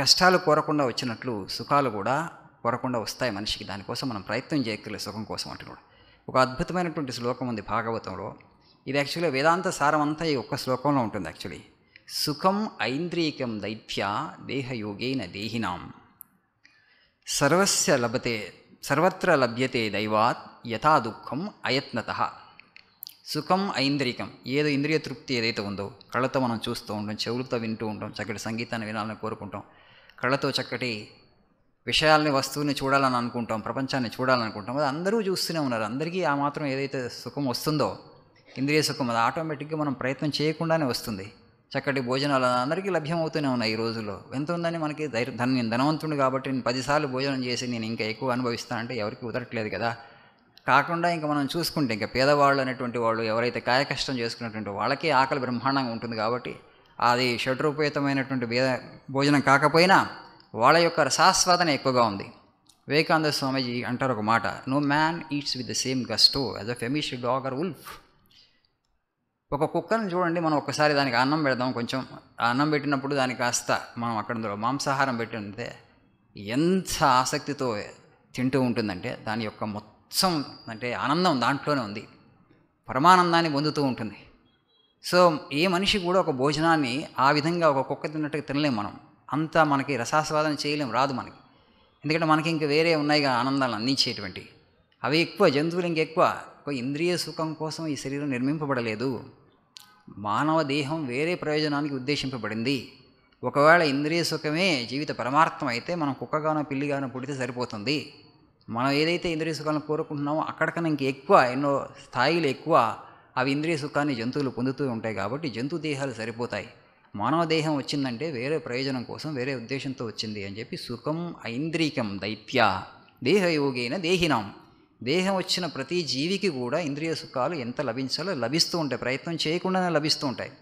కష్టాలు కోరకుండా వచ్చినట్లు సుఖాలు కూడా కోరకుండా వస్తాయి మనిషికి. దానికోసం మనం ప్రయత్నం చేయక్కర్లేదు సుఖం కోసం అంటున్నాడు. ఒక అద్భుతమైనటువంటి శ్లోకం ఉంది భాగవతంలో. ఇది యాక్చువల్గా వేదాంత సారం అంతా ఈ ఒక్క శ్లోకంలో ఉంటుంది. యాక్చువల్లీ సుఖం ఐంద్రియకం దైత్య దేహయోగేన దేహినాం సర్వత్ర లభ్యతే దైవాత్ యథా దుఃఖం అయత్నతః. సుఖం ఐంద్రికం, ఏదో ఇంద్రియ తృప్తి ఏదైతే ఉందో, కళ్ళతో మనం చూస్తూ ఉంటాం, చెవులతో వింటూ ఉంటాం, చక్కటి సంగీతాన్ని వినాలని కోరుకుంటాం, కళ్ళతో చక్కటి విషయాల్ని, వస్తువుని చూడాలని అనుకుంటాం, ప్రపంచాన్ని చూడాలనుకుంటాం. అది అందరూ చూస్తూనే ఉన్నారు. అందరికీ ఆ మాత్రం ఏదైతే సుఖం వస్తుందో, ఇంద్రియ సుఖం, అది ఆటోమేటిక్గా మనం ప్రయత్నం చేయకుండానే వస్తుంది. చక్కటి భోజనాలు అందరికీ లభ్యమవుతూనే ఉన్నాయి ఈ రోజుల్లో. ఎంత ఉందని మనకి నేను ధనవంతుడు కాబట్టి నేను 10 సార్లు భోజనం చేసి నేను ఇంకా ఎక్కువ అనుభవిస్తానంటే ఎవరికి కుదరట్లేదు కదా. కాకుండా ఇంకా మనం చూసుకుంటే ఇంకా పేదవాళ్ళు అనేటువంటి వాళ్ళు ఎవరైతే కాయకష్టం చేసుకున్నటువంటి వాళ్ళకే ఆకలి బ్రహ్మాండంగా ఉంటుంది కాబట్టి అది షడ్రూపేతమైనటువంటి భోజనం కాకపోయినా వాళ్ళ యొక్క రసాస్వాదన ఎక్కువగా ఉంది. వివేకానంద స్వామీజీ అంటారు ఒక మాట, no man eats with the same gusto as a famish dog or wolf. ఒక కుక్కను చూడండి, మనం ఒక్కసారి దానికి అన్నం పెడదాం, కొంచెం ఆ అన్నం పెట్టినప్పుడు దానికి కాస్త మనం అక్కడ మాంసాహారం పెట్టితే ఎంత ఆసక్తితో తింటూ ఉంటుందంటే దాని యొక్క మొత్తం అంటే ఆనందం దాంట్లోనే ఉంది, పరమానందాన్ని పొందుతూ ఉంటుంది. సో ఏ మనిషి కూడా ఒక భోజనాన్ని ఆ విధంగా ఒక కుక్క తిన్నట్టుగా తినలేము మనం. అంతా మనకి రసాస్వాదన చేయలేము, రాదు మనకి. ఎందుకంటే మనకి ఇంక వేరే ఉన్నాయిగా ఆనందాలు అందించేటువంటి, అవి ఎక్కువ, జంతువులు ఇంకెక్కువ. ఇంద్రియ సుఖం కోసం ఈ శరీరం నిర్మింపబడలేదు. మానవ దేహం వేరే ప్రయోజనానికి ఉద్దేశింపబడింది. ఒకవేళ ఇంద్రియ సుఖమే జీవిత పరమార్థం అయితే మనం కుక్కగానో పిల్లిగానో పుడితే సరిపోతుంది. మనం ఏదైతే ఇంద్రియ సుఖాలను కోరుకుంటున్నామో అక్కడికన్నా ఇంక ఎక్కువ, ఎన్నో స్థాయిలు ఎక్కువ అవి ఇంద్రియ సుఖాన్ని జంతువులు పొందుతూ ఉంటాయి. కాబట్టి జంతు దేహాలు సరిపోతాయి. మానవ దేహం వచ్చిందంటే వేరే ప్రయోజనం కోసం, వేరే ఉద్దేశంతో వచ్చింది అని చెప్పి సుఖం ఐంద్రికం దైత్య దేహయోగేన దేహినాం. దేహం వచ్చిన ప్రతి జీవికి కూడా ఇంద్రియ సుఖాలు ఎంత లభించాలో లభిస్తూ ఉంటాయి, ప్రయత్నం చేయకుండానే లభిస్తూ ఉంటాయి.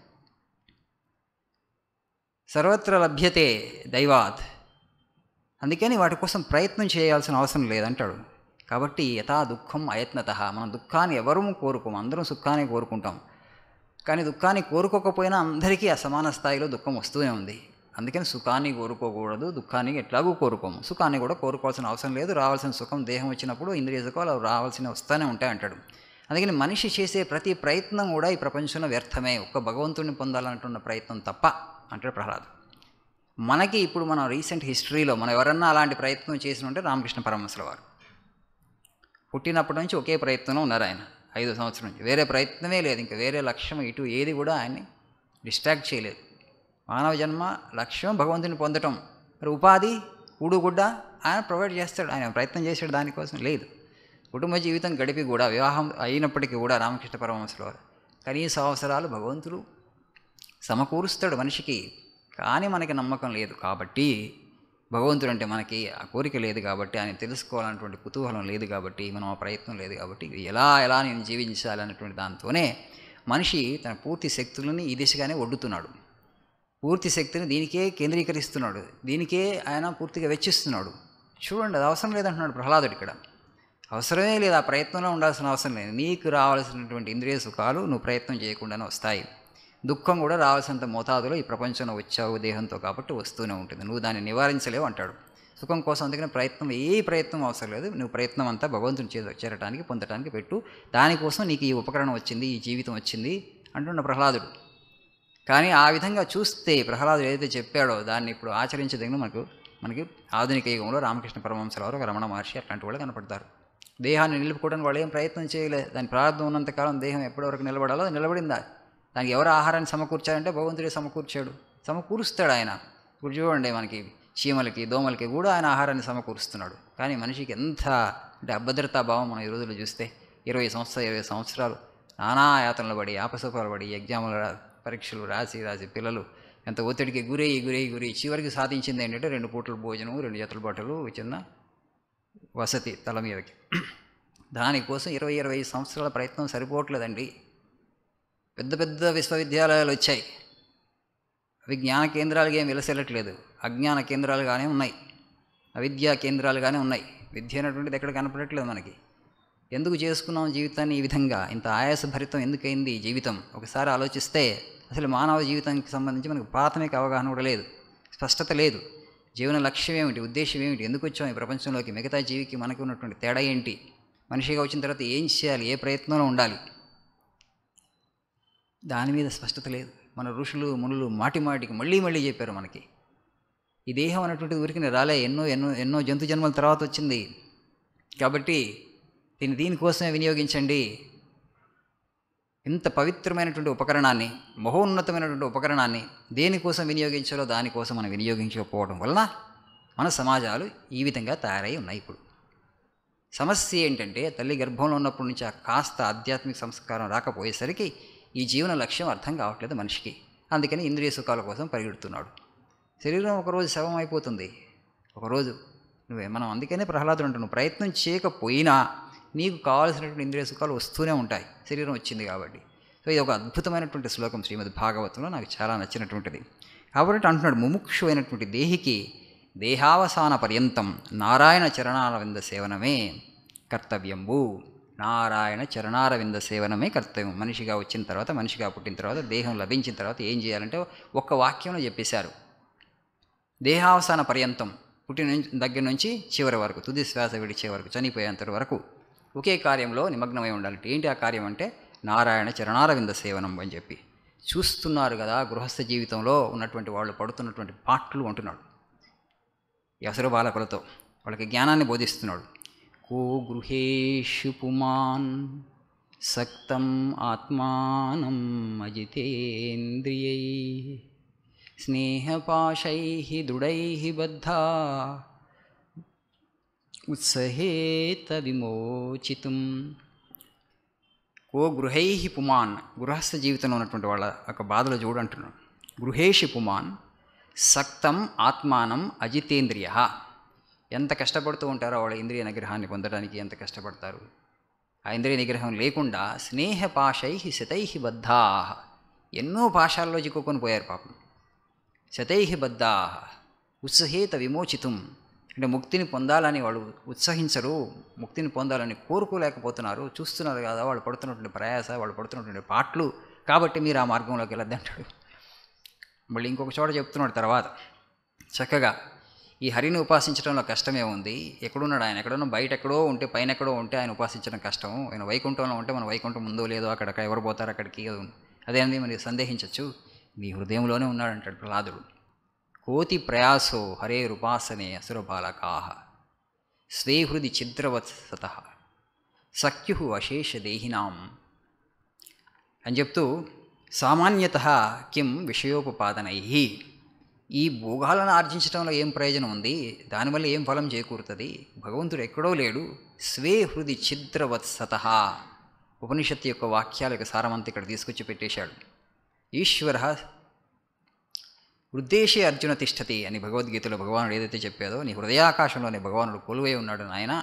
సర్వత్ర లభ్యతే దైవాత్, అందుకని వాటి కోసం ప్రయత్నం చేయాల్సిన అవసరం లేదంటాడు. కాబట్టి యథా దుఃఖం అయత్నతః, మనం దుఃఖాన్ని ఎవరూ కోరుకోము, అందరం సుఖాన్ని కోరుకుంటాం. కానీ దుఃఖాన్ని కోరుకోకపోయినా అందరికీ అసమాన స్థాయిలో దుఃఖం వస్తూనే ఉంది. అందుకని సుఖాన్ని కోరుకోకూడదు, దుఃఖాన్ని ఎట్లాగూ కోరుకోము. సుఖాన్ని కూడా కోరుకోవాల్సిన అవసరం లేదు. రావాల్సిన సుఖం దేహం వచ్చినప్పుడు ఇంద్రియ సుఖాలు రావాల్సిన వస్తూనే ఉంటాయి అంటాడు. అందుకని మనిషి చేసే ప్రతి ప్రయత్నం కూడా ఈ ప్రపంచంలో వ్యర్థమే, ఒక్క భగవంతుడిని పొందాలంటున్న ప్రయత్నం తప్ప అంటాడు ప్రహ్లాద్. మనకి ఇప్పుడు మన రీసెంట్ హిస్టరీలో మనం ఎవరన్నా అలాంటి ప్రయత్నం చేసి ఉంటే రామకృష్ణ పరమహంసుల వారు పుట్టినప్పటి నుంచి ఒకే ప్రయత్నంలో ఉన్నారు ఆయన. 5వ సంవత్సరం నుంచి వేరే ప్రయత్నమే లేదు, ఇంకా వేరే లక్ష్యం ఇటు ఏది కూడా ఆయన్ని డిస్ట్రాక్ట్ చేయలేదు. మానవ జన్మ లక్ష్యం భగవంతుని పొందటం, మరి ఉపాధి కూడుగుడ్డ ఆయన ప్రొవైడ్ చేస్తాడు, ఆయన ప్రయత్నం చేశాడు దానికోసం లేదు. కుటుంబ జీవితం గడిపి కూడా వివాహం అయినప్పటికీ కూడా రామకృష్ణ పరమహంసుల వారు కనీస అవసరాలు భగవంతుడు సమకూరుస్తాడు మనిషికి. కానీ మనకి నమ్మకం లేదు కాబట్టి, భగవంతుడు అంటే మనకి ఆ కోరిక లేదు కాబట్టి, ఆయన తెలుసుకోవాలన్నటువంటి కుతూహలం లేదు కాబట్టి, మనం ఆ ప్రయత్నం లేదు కాబట్టి, ఎలా నేను జీవించాలన్నటువంటి దాంతోనే మనిషి తన పూర్తి శక్తులని ఈ దిశగానే ఒడ్డుతున్నాడు. పూర్తి శక్తిని దీనికే కేంద్రీకరిస్తున్నాడు, దీనికే ఆయన పూర్తిగా వెచ్చిస్తున్నాడు. చూడండి, అది అవసరం లేదంటున్నాడు ప్రహ్లాదుడు ఇక్కడ. అవసరమే లేదు, ఆ ప్రయత్నంలో ఉండాల్సిన అవసరం లేదు. నీకు రావాల్సినటువంటి ఇంద్రియ సుఖాలు నువ్వు ప్రయత్నం చేయకుండానే వస్తాయి. దుఃఖం కూడా రావాల్సినంత మోతాదులో ఈ ప్రపంచంలో వచ్చావు దేహంతో కాబట్టి వస్తూనే ఉంటుంది, నువ్వు దాన్ని నివారించలేవు అంటాడు. సుఖం కోసం అందుకని ప్రయత్నం అవసరం లేదు, నువ్వు ప్రయత్నం అంతా భగవంతుని చేరటానికి పొందటానికి పెట్టు, దానికోసం నీకు ఈ ఉపకరణం వచ్చింది, ఈ జీవితం వచ్చింది అంటున్న ప్రహ్లాదుడు. కానీ ఆ విధంగా చూస్తే ప్రహ్లాదుడు ఏదైతే చెప్పాడో దాన్ని ఇప్పుడు ఆచరించదగిన మనకి ఆధునిక యుగంలో రామకృష్ణ పరమహంసల వారు, రమణ మహర్షి అట్లాంటి వాళ్ళు కనపడతారు. దేహాన్ని నిలుపుకోవడానికి వాళ్ళు ఏం ప్రయత్నం చేయలేదు. దాని ప్రారంభం ఉన్నంతకాలం దేహం ఎప్పటివరకు నిలబడాలో అది నిలబడిందా. దానికి ఎవరు ఆహారాన్ని సమకూర్చారంటే భగవంతుడే సమకూరుస్తాడు ఆయన. ఇప్పుడు చూడండి, మనకి చీమలకి దోమలకి కూడా ఆయన ఆహారాన్ని సమకూరుస్తున్నాడు. కానీ మనిషికి ఎంత అంటే అభద్రతాభావం మనం ఈ రోజుల్లో చూస్తే 20 సంవత్సరాలు నానా యాతనలు పడి, ఆపసోపాలు పడి, ఎగ్జాములు పరీక్షలు రాసి పిల్లలు ఎంత ఒత్తిడికి గురై చివరికి సాధించింది ఏంటంటే 2 పూటల భోజనం, 2 జతల బట్టలు, చిన్న వసతి తల మీదకి. దానికోసం 20 సంవత్సరాల ప్రయత్నం సరిపోవట్లేదండి. పెద్ద విశ్వవిద్యాలయాలు వచ్చాయి, అవి జ్ఞాన కేంద్రాలుగా ఏం వెలసెల్లట్లేదు, అజ్ఞాన కేంద్రాలుగానే ఉన్నాయి, అవిద్యా కేంద్రాలుగానే ఉన్నాయి. విద్య అనేటువంటిది ఎక్కడ కనపడట్లేదు మనకి. ఎందుకు చేసుకున్నాం జీవితాన్ని ఈ విధంగా? ఇంత ఆయాసభరితం ఎందుకైంది జీవితం? ఒకసారి ఆలోచిస్తే అసలు మానవ జీవితానికి సంబంధించి మనకు ప్రాథమిక అవగాహన కూడా లేదు, స్పష్టత లేదు. జీవన లక్ష్యం ఏమిటి, ఉద్దేశం ఏమిటి, ఎందుకు వచ్చాం ఈ ప్రపంచంలోకి, మిగతా జీవికి మనకి ఉన్నటువంటి తేడా ఏంటి, మనిషిగా వచ్చిన తర్వాత ఏం చేయాలి, ఏ ప్రయత్నంలో ఉండాలి, దాని మీద స్పష్టత లేదు. మన ఋషులు మునులు మాటికి మళ్ళీ చెప్పారు మనకి. ఈ దేహం అనేటువంటిది ఊరికి రాలే, ఎన్నో జంతు జన్మల తర్వాత వచ్చింది కాబట్టి దీనికోసమే వినియోగించండి. ఇంత పవిత్రమైనటువంటి ఉపకరణాన్ని, మహోన్నతమైనటువంటి ఉపకరణాన్ని దేనికోసం వినియోగించాలో దానికోసం మనం వినియోగించకపోవడం వలన మన సమాజాలు ఈ విధంగా తయారై ఉన్నాయి. ఇప్పుడు సమస్య ఏంటంటే తల్లి గర్భంలో ఉన్నప్పటి నుంచి కాస్త ఆధ్యాత్మిక సంస్కారం రాకపోయేసరికి ఈ జీవన లక్ష్యం అర్థం కావట్లేదు మనిషికి. అందుకని ఇంద్రియ సుఖాల కోసం పరిగెడుతున్నాడు. శరీరం ఒకరోజు శవం అయిపోతుంది, ఒకరోజు మనం అందుకనే ప్రహ్లాదుడు అంటున్నావు, ప్రయత్నం చేయకపోయినా నీకు కావాల్సినటువంటి ఇంద్రియ సుఖాలు వస్తూనే ఉంటాయి, శరీరం వచ్చింది కాబట్టి. సో ఇది ఒక అద్భుతమైనటువంటి శ్లోకం శ్రీమద్ భాగవతంలో, నాకు చాలా నచ్చినటువంటిది. కాబట్టి అంటున్నాడు, ముముక్షు అయినటువంటి దేహికి దేహావసాన పర్యంతం నారాయణ చరణారవింద సేవనమే కర్తవ్యంబు. నారాయణ చరణారవింద సేవనమే కర్తవ్యం. మనిషిగా వచ్చిన తర్వాత, మనిషిగా పుట్టిన తర్వాత, దేహం లభించిన తర్వాత ఏం చేయాలంటే ఒక్క వాక్యంలో చెప్పేశారు. దేహావసాన పర్యంతం, పుట్టిన దగ్గర నుంచి చివరి వరకు, తుది శ్వాస విడిచే వరకు, చనిపోయేంత వరకు ఒకే కార్యంలో నిమగ్నమై ఉండాలంటే ఏంటి ఆ కార్యం అంటే నారాయణ చరణారవింద సేవనం అని చెప్పి. చూస్తున్నారు కదా గృహస్థ జీవితంలో ఉన్నటువంటి వాళ్ళు పడుతున్నటువంటి పాటలు అంటున్నాడు ఈ అసుర బాలకులతో, వాళ్ళకి జ్ఞానాన్ని బోధిస్తున్నాడు. కో గృహేషు పుమాన్ సక్తం ఆత్మానం అజితేంద్రియై స్నేహపాశై దృఢై బద్ధా ఉత్సహేత విమోచితం. కో గృహై పుమాన్, గృహస్థ జీవితంలో ఉన్నటువంటి వాళ్ళ ఒక బాధలు చూడంటున్నాడు. గృహేషు పుమాన్ సక్తం ఆత్మానం అజితేంద్రియ. ఎంత కష్టపడుతూ ఉంటారో వాళ్ళ ఇంద్రియ నిగ్రహాన్ని పొందడానికి, ఎంత కష్టపడతారు. ఆ ఇంద్రియ నిగ్రహం లేకుండా స్నేహపాశై శతై బద్ధా, ఎన్నో పాశాల్లో చిక్కుకొని పోయారు పాపం. శతై బద్ధా ఉత్సహేత విమోచితం, అంటే ముక్తిని పొందాలని వాళ్ళు ఉత్సహించరు, ముక్తిని పొందాలని కోరుకోలేకపోతున్నారు. చూస్తున్నారు కదా వాళ్ళు పడుతున్నటువంటి ప్రయాస, వాళ్ళు పడుతున్నటువంటి పాటలు, కాబట్టి మీరు ఆ మార్గంలోకి వెళ్ళద్దు అంటాడు. మళ్ళీ ఇంకొక చోట చెప్తున్నాడు తర్వాత చక్కగా, ఈ హరిని ఉపాసించడంలో కష్టమే ఉంది. ఎక్కడున్నాడు ఆయన? ఎక్కడున్నా బయట ఎక్కడో ఉంటే, పైన ఎక్కడో ఉంటే ఆయన ఉపాసించడం కష్టం. ఆయన వైకుంఠంలో ఉంటే మన వైకుంఠం ఉందో లేదో, అక్కడ ఎవరు పోతారు అక్కడికి, అదేంది మరి సందేహించవచ్చు. నీ హృదయంలోనే ఉన్నాడంటాడు ప్రహ్లాదుడు. కోతి ప్రయాసో హరేరుపాసనే అసుర బాలకా స్వే హృది ఛిద్రవత్సత సఖ్యు అశేషదేహినాం అని చెప్తూ సామాన్యత కిం విషయోపపాదనై, ఈ భోగాలను ఆర్జించడంలో ఏం ప్రయోజనం ఉంది, దానివల్ల ఏం ఫలం చేకూరుతుంది, భగవంతుడు ఎక్కడో లేడు, స్వే హృది ఛిద్రవత్సత. ఉపనిషత్తు యొక్క వాక్యాల యొక్క సారమంతా ఇక్కడ తీసుకొచ్చి పెట్టేశాడు. ఈశ్వర ఉద్దేశే అర్జున తిష్టతి అని భగవద్గీతలో భగవానుడు ఏదైతే చెప్పాడో, నీ హృదయాకాశంలోనే భగవానుడు కొలువై ఉన్నాడు నాయన.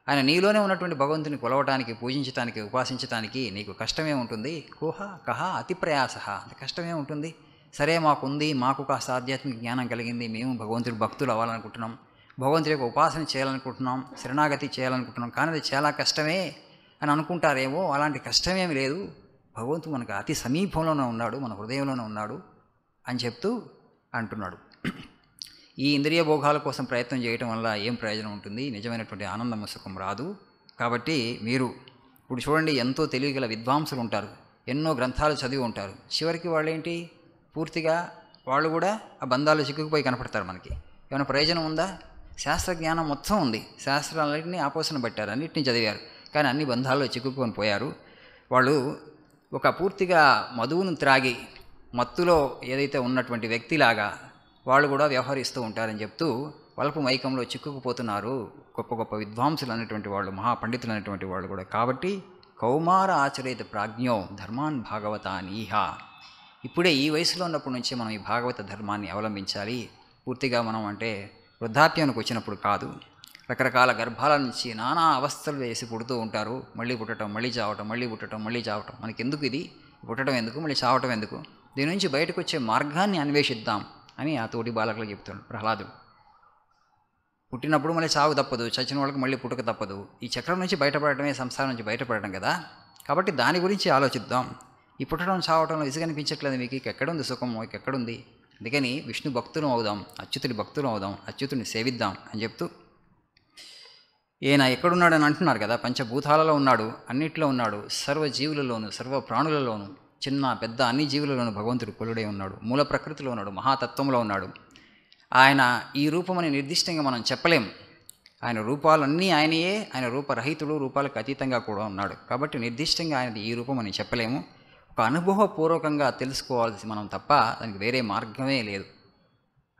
ఆయన నీలోనే ఉన్నటువంటి భగవంతుని కొలవటానికి, పూజించటానికి, ఉపాసించటానికి నీకు కష్టమే ఉంటుంది. కహ అతి ప్రయాస, అంత కష్టమే ఉంటుంది. సరే మాకుంది, మాకు కాస్త ఆధ్యాత్మిక జ్ఞానం కలిగింది, మేము భగవంతుడి భక్తులు అవ్వాలనుకుంటున్నాం, భగవంతుడి యొక్క ఉపాసన చేయాలనుకుంటున్నాం, శరణాగతి చేయాలనుకుంటున్నాం, కానీ అది చాలా కష్టమే అని అనుకుంటారేమో. అలాంటి కష్టమేమి లేదు, భగవంతుడు మనకు అతి సమీపంలోనే ఉన్నాడు, మన హృదయంలోనే ఉన్నాడు అని చెప్తూ అంటున్నాడు. ఈ ఇంద్రియ భోగాల కోసం ప్రయత్నం చేయటం వల్ల ఏం ప్రయోజనం ఉంటుంది, నిజమైనటువంటి ఆనందం సుఖం రాదు. కాబట్టి మీరు ఇప్పుడు చూడండి, ఎంతో తెలివిగల విద్వాంసులు ఉంటారు, ఎన్నో గ్రంథాలు చదివి ఉంటారు, చివరికి వాళ్ళేంటి పూర్తిగా వాళ్ళు కూడా ఆ బంధాలు చిక్కుకుపోయి కనపడతారు. మనకి ఏమైనా ప్రయోజనం ఉందా? శాస్త్రజ్ఞానం మొత్తం ఉంది, శాస్త్రాలన్నింటినీ ఆపోసన పట్టారు, అన్నింటినీ చదివారు, కానీ అన్ని బంధాల్లో చిక్కుకొని పోయారు. వాళ్ళు ఒక పూర్తిగా మధువును త్రాగి మత్తులో ఏదైతే ఉన్నటువంటి వ్యక్తిలాగా వాళ్ళు కూడా వ్యవహరిస్తూ ఉంటారని చెప్తూ వల్ప మైకంలో చిక్కుకుపోతున్నారు గొప్ప గొప్ప విద్వాంసులు అనేటువంటి వాళ్ళు, మహాపండితులు అనేటువంటి వాళ్ళు కూడా. కాబట్టి కౌమార ఆచరేత ప్రాజ్ఞో ధర్మాన్ భాగవతానీహ. ఇప్పుడే ఈ వయసులో ఉన్నప్పటి నుంచి మనం ఈ భాగవత ధర్మాన్ని అవలంబించాలి. పూర్తిగా మనం అంటే వృద్ధాప్యానికి వచ్చినప్పుడు కాదు. రకరకాల గర్భాల నుంచి నానా అవస్థలు వేసి పుడుతూ ఉంటారు, మళ్ళీ పుట్టడం, మళ్ళీ చావటం, మళ్ళీ పుట్టడం, మళ్ళీ చావటం. మనకెందుకు ఇది? పుట్టడం ఎందుకు, మళ్ళీ చావటం ఎందుకు? దీని నుంచి బయటకు వచ్చే మార్గాన్ని అన్వేషిద్దాం అని ఆ తోటి బాలకులకు చెప్తాడు ప్రహ్లాదుడు. పుట్టినప్పుడు మళ్ళీ చావు తప్పదు, చచ్చిన వాళ్ళకి మళ్ళీ పుట్టుక తప్పదు. ఈ చక్రం నుంచి బయటపడటమే సంసారం నుంచి బయటపడటం కదా. కాబట్టి దాని గురించి ఆలోచిద్దాం. ఈ పుట్టడం చావటంలో ఇసుగనిపించట్లేదు మీకు, ఎక్కడుంది సుఖము, ఎక్కడుంది? అందుకని విష్ణు భక్తులం అవుదాం, అచ్యుతుడి భక్తులం అవుదాం, అచ్యుతుడిని సేవిద్దాం అని చెప్తూ, ఈయన ఎక్కడున్నాడని అంటున్నారు కదా, పంచభూతాలలో ఉన్నాడు, అన్నిట్లో ఉన్నాడు, సర్వజీవులలోను, సర్వ ప్రాణులలోను, చిన్న పెద్ద అన్ని జీవులలోనూ భగవంతుడు కొలుడై ఉన్నాడు, మూల ప్రకృతిలో ఉన్నాడు, మహాతత్వంలో ఉన్నాడు. ఆయన ఈ రూపమని నిర్దిష్టంగా మనం చెప్పలేం. ఆయన రూపాలన్నీ ఆయనయే, ఆయన రూపరహితుడు, రూపాలకు అతీతంగా కూడా ఉన్నాడు. కాబట్టి నిర్దిష్టంగా ఆయనది ఈ రూపం అని చెప్పలేము. ఒక అనుభవపూర్వకంగా తెలుసుకోవాల్సి మనం తప్ప దానికి వేరే మార్గమే లేదు.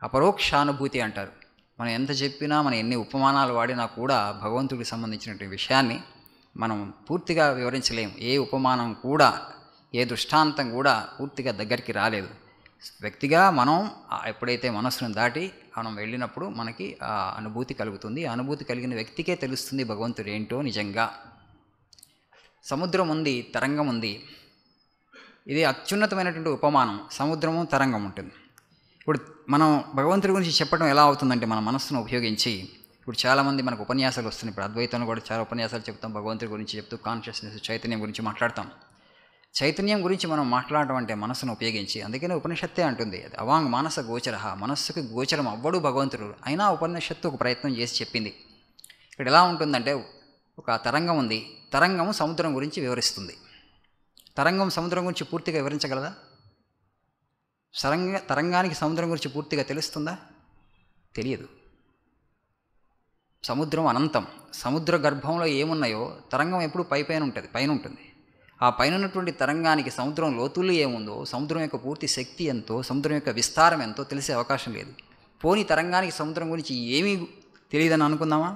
అపరోక్షానుభూతి అంటారు. మనం ఎంత చెప్పినా, మనం ఎన్ని ఉపమానాలు వాడినా కూడా భగవంతుడికి సంబంధించినటువంటి విషయాన్ని మనం పూర్తిగా వివరించలేము. ఏ ఉపమానం కూడా, ఏ దృష్టాంతం కూడా పూర్తిగా దగ్గరికి రాలేదు. వ్యక్తిగా మనం ఎప్పుడైతే మనస్సును దాటి మనం వెళ్ళినప్పుడు మనకి ఆ అనుభూతి కలుగుతుంది. ఆ అనుభూతి కలిగిన వ్యక్తికే తెలుస్తుంది భగవంతుడు ఏంటో నిజంగా. సముద్రం ఉంది, తరంగం ఉంది. ఇది అత్యున్నతమైనటువంటి ఉపమానం. సముద్రము, తరంగం ఉంటుంది. ఇప్పుడు మనం భగవంతుడి గురించి చెప్పడం ఎలా అవుతుందంటే మన మనస్సును ఉపయోగించి, ఇప్పుడు చాలామంది మనకు ఉపన్యాసాలు వస్తున్నాయి. ఇప్పుడు అద్వైతంలో కూడా చాలా ఉపన్యాసాలు చెప్తాం, భగవంతుడి గురించి చెప్తూ కాన్షియస్నెస్, చైతన్యం గురించి మాట్లాడతాం. చైతన్యం గురించి మనం మాట్లాడటం అంటే మనస్సును ఉపయోగించి. అందుకనే ఉపనిషత్తే అంటుంది, అది అవాంగ్ మానస గోచర, మనస్సుకి గోచరం అవ్వడు భగవంతుడు. అయినా ఉపనిషత్తు ఒక ప్రయత్నం చేసి చెప్పింది. ఇక్కడ ఎలా ఉంటుందంటే, ఒక తరంగం ఉంది, తరంగము సముద్రం గురించి వివరిస్తుంది. తరంగం సముద్రం గురించి పూర్తిగా వివరించగలదా? తరంగానికి సముద్రం గురించి పూర్తిగా తెలుస్తుందా? తెలియదు. సముద్రం అనంతం. సముద్ర గర్భంలో ఏమున్నాయో తరంగం ఎప్పుడు పైన ఉంటుంది. ఆ పైన ఉన్నటువంటి తరంగానికి సముద్రం లోతుల్లో ఏముందో, సముద్రం యొక్క పూర్తి శక్తి ఎంతో, సముద్రం యొక్క విస్తారం ఎంతో తెలిసే అవకాశం లేదు. పోని తరంగానికి సముద్రం గురించి ఏమీ తెలియదని అనుకుందామా?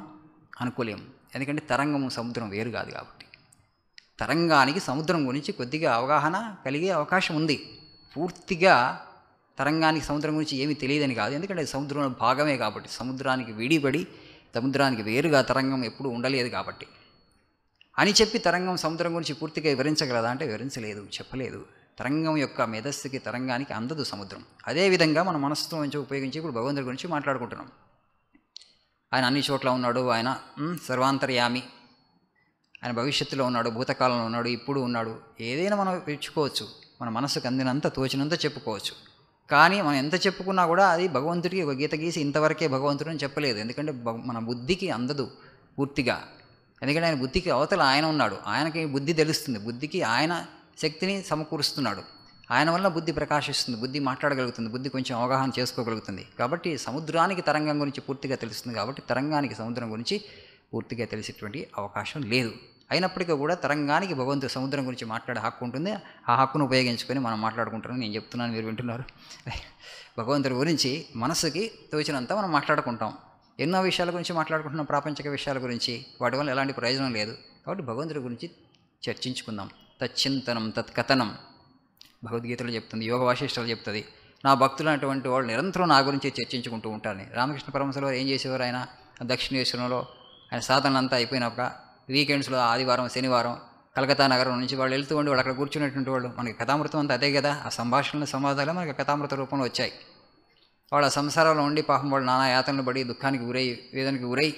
అనుకోలేము. ఎందుకంటే తరంగము సముద్రం వేరు కాదు కాబట్టి. తరంగానికి సముద్రం గురించి కొద్దిగా అవగాహన కలిగే అవకాశం ఉంది. పూర్తిగా తరంగానికి సముద్రం గురించి ఏమీ తెలియదని కాదు, ఎందుకంటే సముద్రంలో భాగమే కాబట్టి. సముద్రానికి విడిపడి, సముద్రానికి వేరుగా తరంగం ఎప్పుడూ ఉండలేదు కాబట్టి. అని చెప్పి తరంగం సముద్రం గురించి పూర్తిగా వివరించగలదా అంటే వివరించలేదు, చెప్పలేదు. తరంగం యొక్క మేధస్సుకి, తరంగానికి అందదు సముద్రం. అదేవిధంగా మన మనస్సుతో నుంచి ఉపయోగించి ఇప్పుడు భగవంతుడి గురించి మాట్లాడుకుంటున్నాం. ఆయన అన్ని చోట్ల ఉన్నాడు, ఆయన సర్వాంతర్యామి, ఆయన భవిష్యత్తులో ఉన్నాడు, భూతకాలంలో ఉన్నాడు, ఇప్పుడు ఉన్నాడు. ఏదైనా మనం పెంచుకోవచ్చు, మన మనసుకు అందినంత తోచినంత చెప్పుకోవచ్చు. కానీ మనం ఎంత చెప్పుకున్నా కూడా అది భగవంతుడికి ఒక గీత గీసి ఇంతవరకే భగవంతుడు అని చెప్పలేదు. ఎందుకంటే మన బుద్ధికి అందదు పూర్తిగా. ఎందుకంటే ఆయన బుద్ధికి అవతల ఆయన ఉన్నాడు, ఆయనకి బుద్ధి తెలుస్తుంది, బుద్ధికి ఆయన శక్తిని సమకూరుస్తున్నాడు. ఆయన వల్ల బుద్ధి ప్రకాశిస్తుంది, బుద్ధి మాట్లాడగలుగుతుంది, బుద్ధి కొంచెం అవగాహన చేసుకోగలుగుతుంది. కాబట్టి సముద్రానికి తరంగం గురించి పూర్తిగా తెలుస్తుంది. కాబట్టి తరంగానికి సముద్రం గురించి పూర్తిగా తెలిసేటువంటి అవకాశం లేదు. అయినప్పటికీ కూడా తరంగానికి భగవంతుడు సముద్రం గురించి మాట్లాడే హక్కు ఉంటుంది. ఆ హక్కును ఉపయోగించుకొని మనం మాట్లాడుకుంటున్నాం. నేను చెప్తున్నాను, మీరు వింటున్నారు. భగవంతుడి గురించి మనసుకి తోచినంత మనం మాట్లాడుకుంటాం. ఎన్నో విషయాల గురించి మాట్లాడుకుంటున్నాం, ప్రాపంచిక విషయాల గురించి. వాటి వల్ల ఎలాంటి ప్రయోజనం లేదు. కాబట్టి భగవంతుడి గురించి చర్చించుకుందాం. తచ్చింతనం తత్కథనం భగవద్గీతలో చెప్తుంది, యోగ వాసిష్ఠాలు చెప్తుంది. నా భక్తులు అటువంటి వాళ్ళు నిరంతరం నా గురించి చర్చించుకుంటూ ఉంటారని. రామకృష్ణ పరమహంసలు వారు ఏం చేసేవారు, ఆయన దక్షిణేశ్వరంలో ఆయన సాధనలంతా అయిపోయినాక వీకెండ్స్లో ఆదివారం శనివారం కలకత్తా నగరం నుంచి వాళ్ళు వెళ్తూ ఉండి వాళ్ళు అక్కడ కూర్చునేటువంటి వాళ్ళు. మనకి కథామృతం అంతా అదే కదా, ఆ సంభాషణల సంవాదాలే మనకి కథామృత రూపంలో వచ్చాయి. వాళ్ళ సంసారంలో ఉండి పాపం వాళ్ళు నానా యాతనలు పడి దుఃఖానికి గురై వేదనకి గురై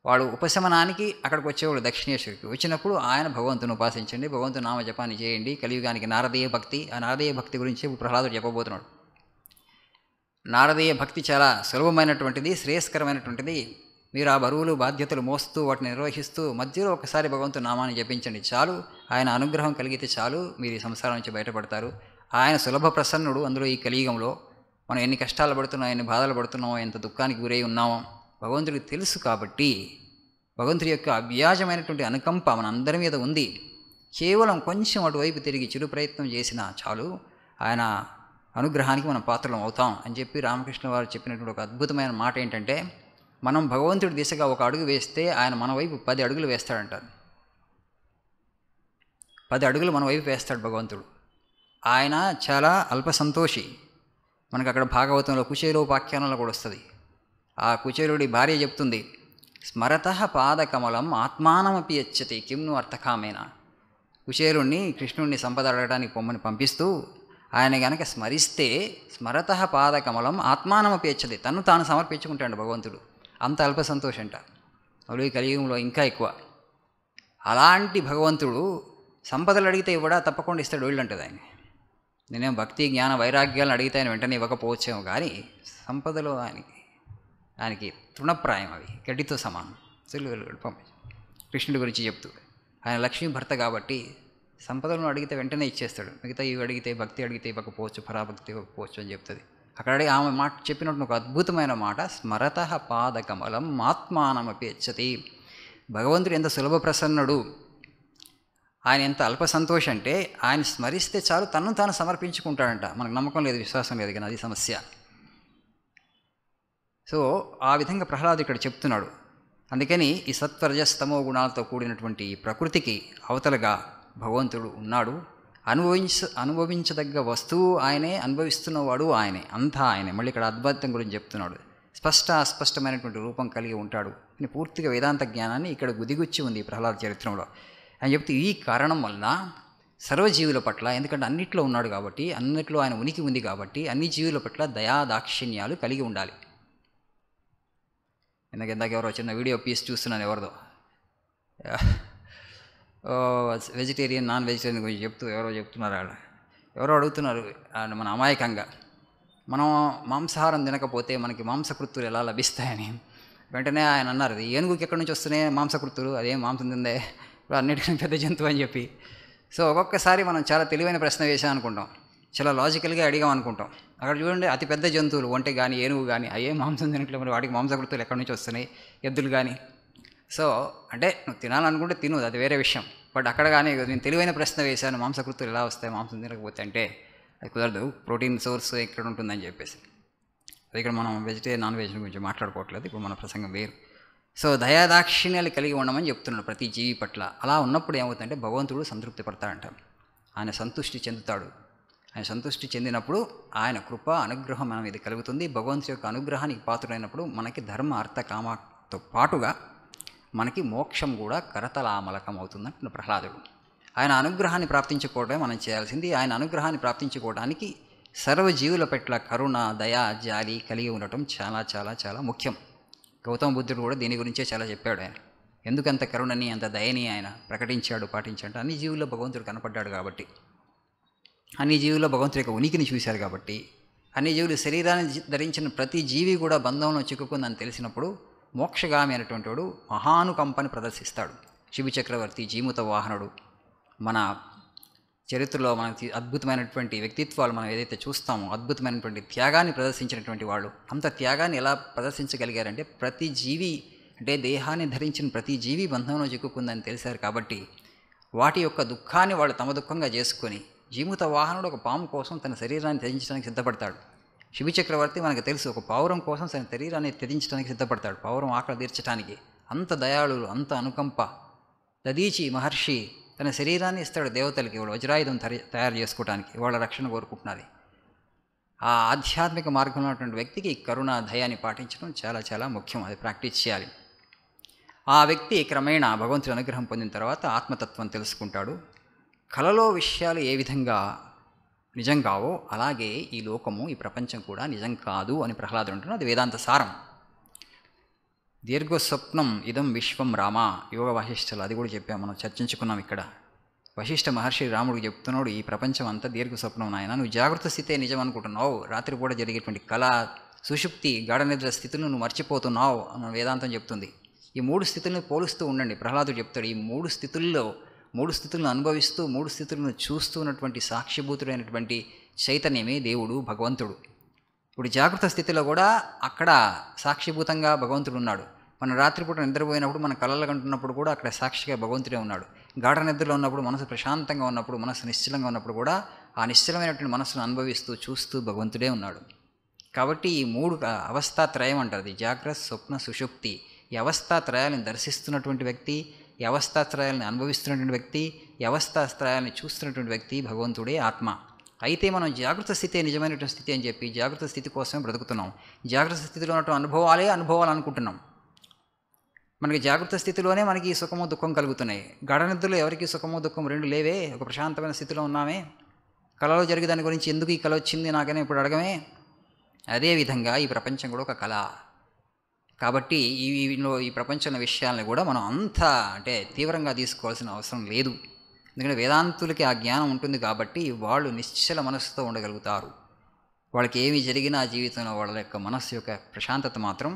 వాడు ఉపశమనానికి అక్కడికి వచ్చేవాడు దక్షిణేశ్వరికి. వచ్చినప్పుడు ఆయన భగవంతుని ఉపాసించండి, భగవంతుని నామ జపాన్ని చేయండి. కలియుగానికి నారదీయ భక్తి, ఆ నారదీయ భక్తి గురించి ఇప్పుడు ప్రహ్లాదుడు చెప్పబోతున్నాడు. నారదీయ భక్తి చాలా సులభమైనటువంటిది, శ్రేయస్కరమైనటువంటిది. మీరు ఆ బరువులు బాధ్యతలు మోస్తూ వాటిని నిర్వహిస్తూ మధ్యలో ఒకసారి భగవంతుని నామాన్ని జపించండి చాలు. ఆయన అనుగ్రహం కలిగితే చాలు, మీరు ఈ సంసారం నుంచి బయటపడతారు. ఆయన సులభ ప్రసన్నుడు. అందులో ఈ కలియుగంలో మనం ఎన్ని కష్టాలు పడుతున్నాం, ఎన్ని బాధలు పడుతున్నామో, ఎంత దుఃఖానికి గురై ఉన్నామో భగవంతుడికి తెలుసు. కాబట్టి భగవంతుడి యొక్క అవ్యాజమైనటువంటి అనుకంప మన అందరి మీద ఉంది. కేవలం కొంచెం అటువైపు తిరిగి చిరు ప్రయత్నం చేసినా చాలు, ఆయన అనుగ్రహానికి మనం పాత్రలం అవుతాం అని చెప్పి రామకృష్ణ వారు చెప్పినటువంటి ఒక అద్భుతమైన మాట ఏంటంటే, మనం భగవంతుడి దిశగా ఒక అడుగు వేస్తే ఆయన మన వైపు 10 అడుగులు వేస్తాడంటారు. 10 అడుగులు మన వైపు వేస్తాడు భగవంతుడు. ఆయన చాలా అల్పసంతోషి. మనకు అక్కడ భాగవతంలో కుచేలోపాఖ్యానంలో కూడా వస్తుంది. ఆ కుచేలుడి భార్య చెప్తుంది, స్మరతః పాదకమలం ఆత్మానమపి యచ్చతి కిమ్ను అర్థకామేన. కుచేలుణ్ణి కృష్ణుణ్ణి సంపద అడగడానికి పొమ్మని పంపిస్తూ ఆయన గనక స్మరిస్తే స్మరతః పాదకమలం ఆత్మానమపి యచ్చతి, తను తాను సమర్పించుకుంటాడు భగవంతుడు. అంత అల్ప సంతోషంట. అప్పుడు ఈ కలియుగంలో ఇంకా ఎక్కువ. అలాంటి భగవంతుడు సంపదలు అడిగితే ఇవ్వడా, తప్పకుండా ఇస్తాడు వీళ్ళంటది ఆయన. నేనేం భక్తి జ్ఞాన వైరాగ్యాలను అడిగితే ఆయన వెంటనే ఇవ్వకపోవచ్చేమో, కానీ సంపదలో ఆయనకి తృణప్రాయం, అవి గడ్డితో సమానం. పంపించి కృష్ణుడి గురించి చెప్తూ ఆయన లక్ష్మీ భర్త కాబట్టి సంపదలను అడిగితే వెంటనే ఇచ్చేస్తాడు. మిగతా ఇవి అడిగితే భక్తి అడిగితే ఇవ్వకపోవచ్చు, పరాభక్తి ఇవ్వకపోవచ్చు అని చెప్తుంది. అక్కడ ఆమె మాట చెప్పినట్టు ఒక అద్భుతమైన మాట, స్మరతః పాదకమలం ఆత్మానమపి యచ్చతి. భగవంతుడు ఎంత సులభ ప్రసన్నుడు, ఆయన ఎంత అల్ప సంతోషం అంటే ఆయన స్మరిస్తే చాలు తనను తాను సమర్పించుకుంటాడంట. మనకు నమ్మకం లేదు, విశ్వాసం లేదు, కానీ అది సమస్య. సో ఆ విధంగా ప్రహ్లాదు ఇక్కడ చెప్తున్నాడు. అందుకని ఈ సత్వరజస్తమో గుణాలతో కూడినటువంటి ప్రకృతికి అవతలగా భగవంతుడు ఉన్నాడు. అనుభవించదగ్గ వస్తువు ఆయనే, అనుభవిస్తున్నవాడు ఆయనే, అంతా ఆయనే. మళ్ళీ ఇక్కడ అద్వైతం గురించి చెప్తున్నాడు. అస్పష్టమైనటువంటి రూపం కలిగి ఉంటాడు అని పూర్తిగా వేదాంత జ్ఞానాన్ని ఇక్కడ గుదిగుచ్చి ఉంది ప్రహ్లాద చరిత్రంలో అని చెప్తే, ఈ కారణం వలన సర్వజీవుల పట్ల, ఎందుకంటే అన్నిట్లో ఉన్నాడు కాబట్టి, అన్నిట్లో ఆయన ఉనికి ఉంది కాబట్టి, అన్ని జీవుల పట్ల దయాదాక్షిణ్యాలు కలిగి ఉండాలి. ఇందాక ఎవరో చిన్న వీడియో పీస్ చూస్తున్నాను, ఎవరిదో వెజిటేరియన్ నాన్ వెజిటేరియన్ గురించి ఎవరో చెప్తున్నారు. ఎవరో అడుగుతున్నారు మన అమాయకంగా, మనం మాంసాహారం తినకపోతే మనకి మాంసకృత్తులు ఎలా లభిస్తాయని. వెంటనే ఆయన అన్నారు, ఏనుగుకి ఎక్కడి నుంచి వస్తున్నాయి మాంసకృత్తులు, అదేం మాంసం తిందే, ఇప్పుడు అన్నిటికీ పెద్ద జంతువు అని చెప్పి. సో ఒక్కొక్కసారి మనం చాలా తెలివైన ప్రశ్న వేసాం అనుకుంటాం, చాలా లాజికల్గా అడిగాం అనుకుంటాం. అక్కడ చూడండి, అతి పెద్ద జంతువులు ఒంటె కానీ ఏనుగు కానీ అయ్యే మాంసం తినట్లేదు, మరి వాటికి మాంసకృత్తులు ఎక్కడి నుంచి వస్తున్నాయి, ఎద్దులు కానీ. సో అంటే నువ్వు తినాలనుకుంటే తిను, అది వేరే విషయం. బట్ అక్కడ కానీ నేను తెలివైన ప్రశ్న వేశాను, మాంసకృత్తులు ఎలా వస్తాయి మాంసం తినకపోతే అంటే, అది కుదరదు, ప్రోటీన్ సోర్స్ ఎక్కడ ఉంటుందని చెప్పేసి. అది ఇక్కడ మనం వెజిటేరియన్ నాన్ వెజ్ గురించి మాట్లాడుకోవట్లేదు, ఇప్పుడు మన ప్రసంగం వేరు. సో దయాదాక్షిణ్యాలు కలిగి ఉండమని చెప్తున్నాడు ప్రతి జీవి పట్ల. అలా ఉన్నప్పుడు ఏమవుతుందంటే భగవంతుడు సంతృప్తి పడతాడంట, ఆయన సంతృష్టి చెందుతాడు. ఆయన సంతృష్టి చెందినప్పుడు ఆయన కృప అనుగ్రహం మన మీద కలుగుతుంది. భగవంతుడి యొక్క అనుగ్రహానికి పాత్రుడైనప్పుడు మనకి ధర్మ అర్థ కామతో పాటుగా మనకి మోక్షం కూడా కరతలామలకం అవుతుందంటున్న ప్రహ్లాదుడు. ఆయన అనుగ్రహాన్ని ప్రాప్తించుకోవడమే మనం చేయాల్సింది. ఆయన అనుగ్రహాన్ని ప్రాప్తించుకోవడానికి సర్వజీవుల పట్ల కరుణ, దయ, జాలి కలిగి ఉండటం చాలా చాలా చాలా ముఖ్యం. గౌతమ బుద్ధుడు కూడా దీని గురించే చాలా చెప్పాడు. ఆయన ఎందుకంత కరుణని, అంత దయని ఆయన ప్రకటించాడు, పాటించాడు. అన్ని జీవుల్లో భగవంతుడు కనపడ్డాడు కాబట్టి, అన్ని జీవుల్లో భగవంతుడి యొక్క ఉనికిని చూశారు కాబట్టి, అన్ని జీవులు శరీరాన్ని ధరించిన ప్రతి జీవి కూడా బంధంలో చిక్కుకుందని తెలిసినప్పుడు మోక్షగామి అయినటువంటి వాడు మహానుకంపని ప్రదర్శిస్తాడు. శిబి చక్రవర్తి, జీముత వాహనుడు, మన చరిత్రలో మనకి అద్భుతమైనటువంటి వ్యక్తిత్వాలు మనం ఏదైతే చూస్తామో, అద్భుతమైనటువంటి త్యాగాన్ని ప్రదర్శించినటువంటి వాళ్ళు, అంత త్యాగాన్ని ఎలా ప్రదర్శించగలిగారంటే ప్రతి జీవి అంటే దేహాన్ని ధరించిన ప్రతి జీవి బంధంలో చిక్కుకుందని తెలిసారు కాబట్టి వాటి యొక్క దుఃఖాన్ని వాళ్ళు తమ దుఃఖంగా చేసుకొని జీముత వాహనుడు ఒక పాము కోసం తన శరీరాన్ని త్యజించడానికి సిద్ధపడతాడు. శిబి చక్రవర్తి మనకు తెలుసు, ఒక పావురం కోసం తన శరీరాన్ని త్యజించడానికి సిద్ధపడతాడు, పావురం ఆకలి తీర్చడానికి. అంత దయాళులు, అంత అనుకంప. దదీచి మహర్షి తన శరీరాన్ని ఇస్తాడు దేవతలకి, వాళ్ళు వజ్రాయుధం తయారు చేసుకోవడానికి, వాళ్ళ రక్షణ కోరుకుంటున్నది. ఆ ఆధ్యాత్మిక మార్గంలో ఉన్నటువంటి వ్యక్తికి కరుణ, దయాన్ని పాటించడం చాలా చాలా ముఖ్యం. అది ప్రాక్టీస్ చేయాలి. ఆ వ్యక్తి క్రమేణా భగవంతుడి అనుగ్రహం పొందిన తర్వాత ఆత్మతత్వం తెలుసుకుంటాడు. కలలో విషయాలు ఏ విధంగా నిజం కావో అలాగే ఈ లోకము, ఈ ప్రపంచం కూడా నిజం కాదు అని ప్రహ్లాదుడు అంటున్నాడు. అది వేదాంత సారం. దీర్ఘస్వప్నం ఇదం విశ్వం రామ, యోగ వాసిష్ఠలు అది కూడా చెప్పాము, మనం చర్చించుకున్నాం ఇక్కడ. వశిష్ఠ మహర్షి రాముడికి చెప్తున్నాడు, ఈ ప్రపంచం అంతా దీర్ఘస్వప్నం నాయన, నువ్వు జాగ్రత్త స్థితే నిజం అనుకుంటున్నావు, రాత్రిపూట జరిగేటువంటి కళ, సుషుప్తి, గాఢ నిద్ర స్థితులను నువ్వు మర్చిపోతున్నావు అని వేదాంతం చెప్తుంది. ఈ 3 స్థితులను పోలుస్తూ ఉండండి. ప్రహ్లాదుడు చెప్తాడు, ఈ 3 స్థితులను అనుభవిస్తూ 3 స్థితులను చూస్తూ ఉన్నటువంటి సాక్షిభూతుడైనటువంటి చైతన్యమే దేవుడు, భగవంతుడు. ఇప్పుడు జాగ్రత్త స్థితిలో కూడా అక్కడ సాక్షిభూతంగా భగవంతుడు ఉన్నాడు. మనం రాత్రిపూట నిద్రపోయినప్పుడు, మన కళలు కంటున్నప్పుడు కూడా అక్కడ సాక్షిగా భగవంతుడే ఉన్నాడు. గాఢ నిద్రలో ఉన్నప్పుడు, మనసు ప్రశాంతంగా ఉన్నప్పుడు, మనసు నిశ్చలంగా ఉన్నప్పుడు కూడా ఆ నిశ్చలమైనటువంటి మనసును అనుభవిస్తూ చూస్తూ భగవంతుడే ఉన్నాడు. కాబట్టి ఈ 3 అవస్థాత్రయం అంటారు, జాగ్రత్త, స్వప్న, సుషుప్తి. ఈ అవస్థాత్రయాలను దర్శిస్తున్నటువంటి వ్యక్తి, ఈ అవస్థాత్రయాలను అనుభవిస్తున్నటువంటి వ్యక్తి, ఈ అవస్థాత్రయాలను చూస్తున్నటువంటి వ్యక్తి భగవంతుడే ఆత్మ. అయితే మనం జాగ్రత్త స్థితే నిజమైనటువంటి స్థితి అని చెప్పి జాగ్రత్త స్థితి కోసమే బ్రతుకుతున్నాం. జాగ్రత్త స్థితిలో ఉన్నటువంటి అనుభవాలు అనుకుంటున్నాం. మనకి జాగ్రత్త స్థితిలోనే మనకి సుఖము దుఃఖం కలుగుతున్నాయి. గాఢ నిద్రలో ఎవరికి సుఖము దుఃఖం 2 లేవే, ఒక ప్రశాంతమైన స్థితిలో ఉన్నామే. కళలో జరిగే దాని గురించి ఎందుకు ఈ కళ వచ్చింది నాకనే ఇప్పుడు అడగమే. అదేవిధంగా ఈ ప్రపంచం కూడా ఒక కళ. కాబట్టి ఈ ప్రపంచంలో విషయాలను కూడా మనం అంత తీవ్రంగా తీసుకోవాల్సిన అవసరం లేదు. ఎందుకంటే వేదాంతులకి ఆ జ్ఞానం ఉంటుంది కాబట్టి వాళ్ళు నిశ్చల మనస్సుతో ఉండగలుగుతారు. వాళ్ళకి ఏమి జరిగినా జీవితంలో వాళ్ళ యొక్క మనస్సు యొక్క ప్రశాంతత మాత్రం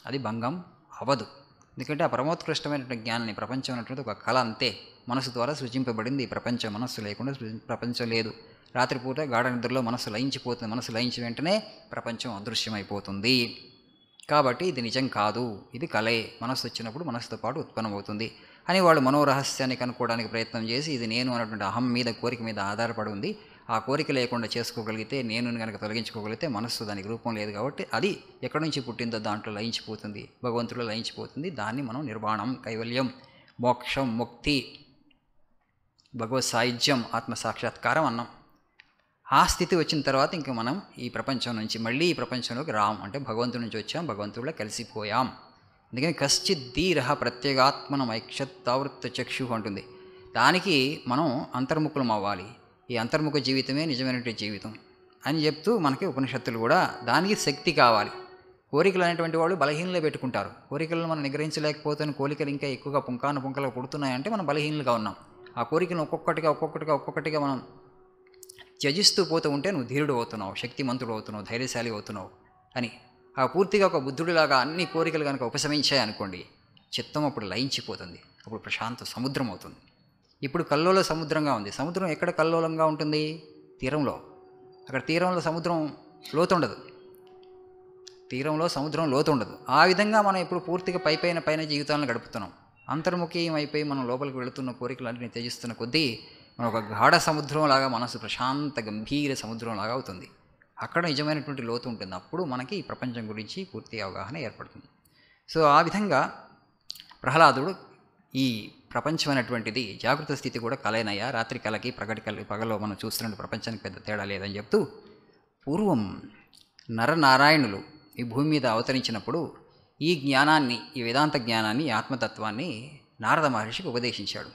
అది భంగం అవ్వదు. ఎందుకంటే ఆ పరమోత్కృష్టమైనటువంటి జ్ఞానాన్ని, ప్రపంచం అనేటువంటి ఒక కళ అంతే, మనస్సు ద్వారా సృజింపబడింది ఈ ప్రపంచం. మనస్సు లేకుండా ప్రపంచం లేదు. రాత్రిపూట గాఢ నిద్రలో మనస్సు లయించిపోతుంది. మనస్సు లయించిన వెంటనే ప్రపంచం అదృశ్యమైపోతుంది. కాబట్టి ఇది నిజం కాదు, ఇది కళే. మనస్సు వచ్చినప్పుడు మనస్సుతో పాటు ఉత్పన్నమవుతుంది అని వాళ్ళు మనోరహస్యాన్ని కనుక్కోవడానికి ప్రయత్నం చేసి, ఇది నేను అన్నటువంటి అహం మీద, కోరిక మీద ఆధారపడి ఉంది. ఆ కోరిక లేకుండా చేసుకోగలిగితే, నేను కనుక తొలగించుకోగలిగితే మనస్సు దానికి రూపం లేదు కాబట్టి అది ఎక్కడి నుంచి పుట్టిందో దాంట్లో లయించిపోతుంది, భగవంతుడిలో లయించిపోతుంది. దాన్ని మనం నిర్వాణం, కైవల్యం, మోక్షం, ముక్తి, భగవత్ సాయుధ్యం, ఆత్మసాక్షాత్కారం అన్నాం. ఆ స్థితి వచ్చిన తర్వాత ఇంక మనం ఈ ప్రపంచం నుంచి మళ్ళీ ఈ ప్రపంచంలోకి రాం. భగవంతుడి నుంచి వచ్చాం, భగవంతుడిలో కలిసిపోయాం. అందుకని కశ్చిత్ ధీరః ప్రత్యేగాత్మనం ఐక్షత్తావృత్త చక్షు అంటుంది. దానికి మనం అంతర్ముఖులం అవ్వాలి. ఈ అంతర్ముఖ జీవితమే నిజమైనటువంటి జీవితం అని చెప్తూ మనకి ఉపనిషత్తులు కూడా దానికి శక్తి కావాలి. కోరికలు అనేటువంటి వాళ్ళు బలహీనలే పెట్టుకుంటారు. కోరికలను మనం నిగ్రహించలేకపోతే కోరికలు ఇంకా ఎక్కువగా పుంకాలుగా పుడుతున్నాయంటే మనం బలహీనలుగా ఉన్నాం. ఆ కోరికలను ఒక్కొక్కటిగా మనం త్యజిస్తూ పోతూ ఉంటే నువ్వు ధీరుడు అవుతున్నావు, శక్తిమంతుడు అవుతున్నావు, ధైర్యశాలి అవుతున్నావు అని. ఆ పూర్తిగా ఒక బుద్ధుడిలాగా అన్ని కోరికలు కనుక ఉపశమించాయి అనుకోండి, చిత్తం అప్పుడు లయించిపోతుంది. అప్పుడు ప్రశాంత సముద్రం అవుతుంది. ఇప్పుడు కల్లోల సముద్రంగా ఉంది. సముద్రం ఎక్కడ కల్లోలంగా ఉంటుంది? తీరంలో. అక్కడ తీరంలో సముద్రం లోతుండదు. ఆ విధంగా మనం ఇప్పుడు పూర్తిగా పైన జీవితాలను గడుపుతున్నాం. అంతర్ముఖీయం అయిపోయి మనం లోపలికి వెళుతున్న కోరికలన్నింటినీ త్యజిస్తున్న కొద్దీ మన ఒక గాఢ సముద్రంలాగా, మనసు ప్రశాంత గంభీర సముద్రంలాగా అవుతుంది. అక్కడ నిజమైనటువంటి లోతు ఉంటుంది. అప్పుడు మనకి ఈ ప్రపంచం గురించి పూర్తి అవగాహన ఏర్పడుతుంది. సో ఆ విధంగా ప్రహ్లాదుడు ఈ ప్రపంచం అనేటువంటిది జాగృత స్థితి కూడా కలైనయ్యా, రాత్రి కలకి పగలో మనం చూస్తున్న ప్రపంచానికి పెద్ద తేడా లేదని చెప్తూ, పూర్వం నరనారాయణులు ఈ భూమి మీద అవతరించినప్పుడు ఈ జ్ఞానాన్ని, ఈ వేదాంత జ్ఞానాన్ని, ఈ ఆత్మతత్వాన్ని నారద మహర్షికి ఉపదేశించాడు.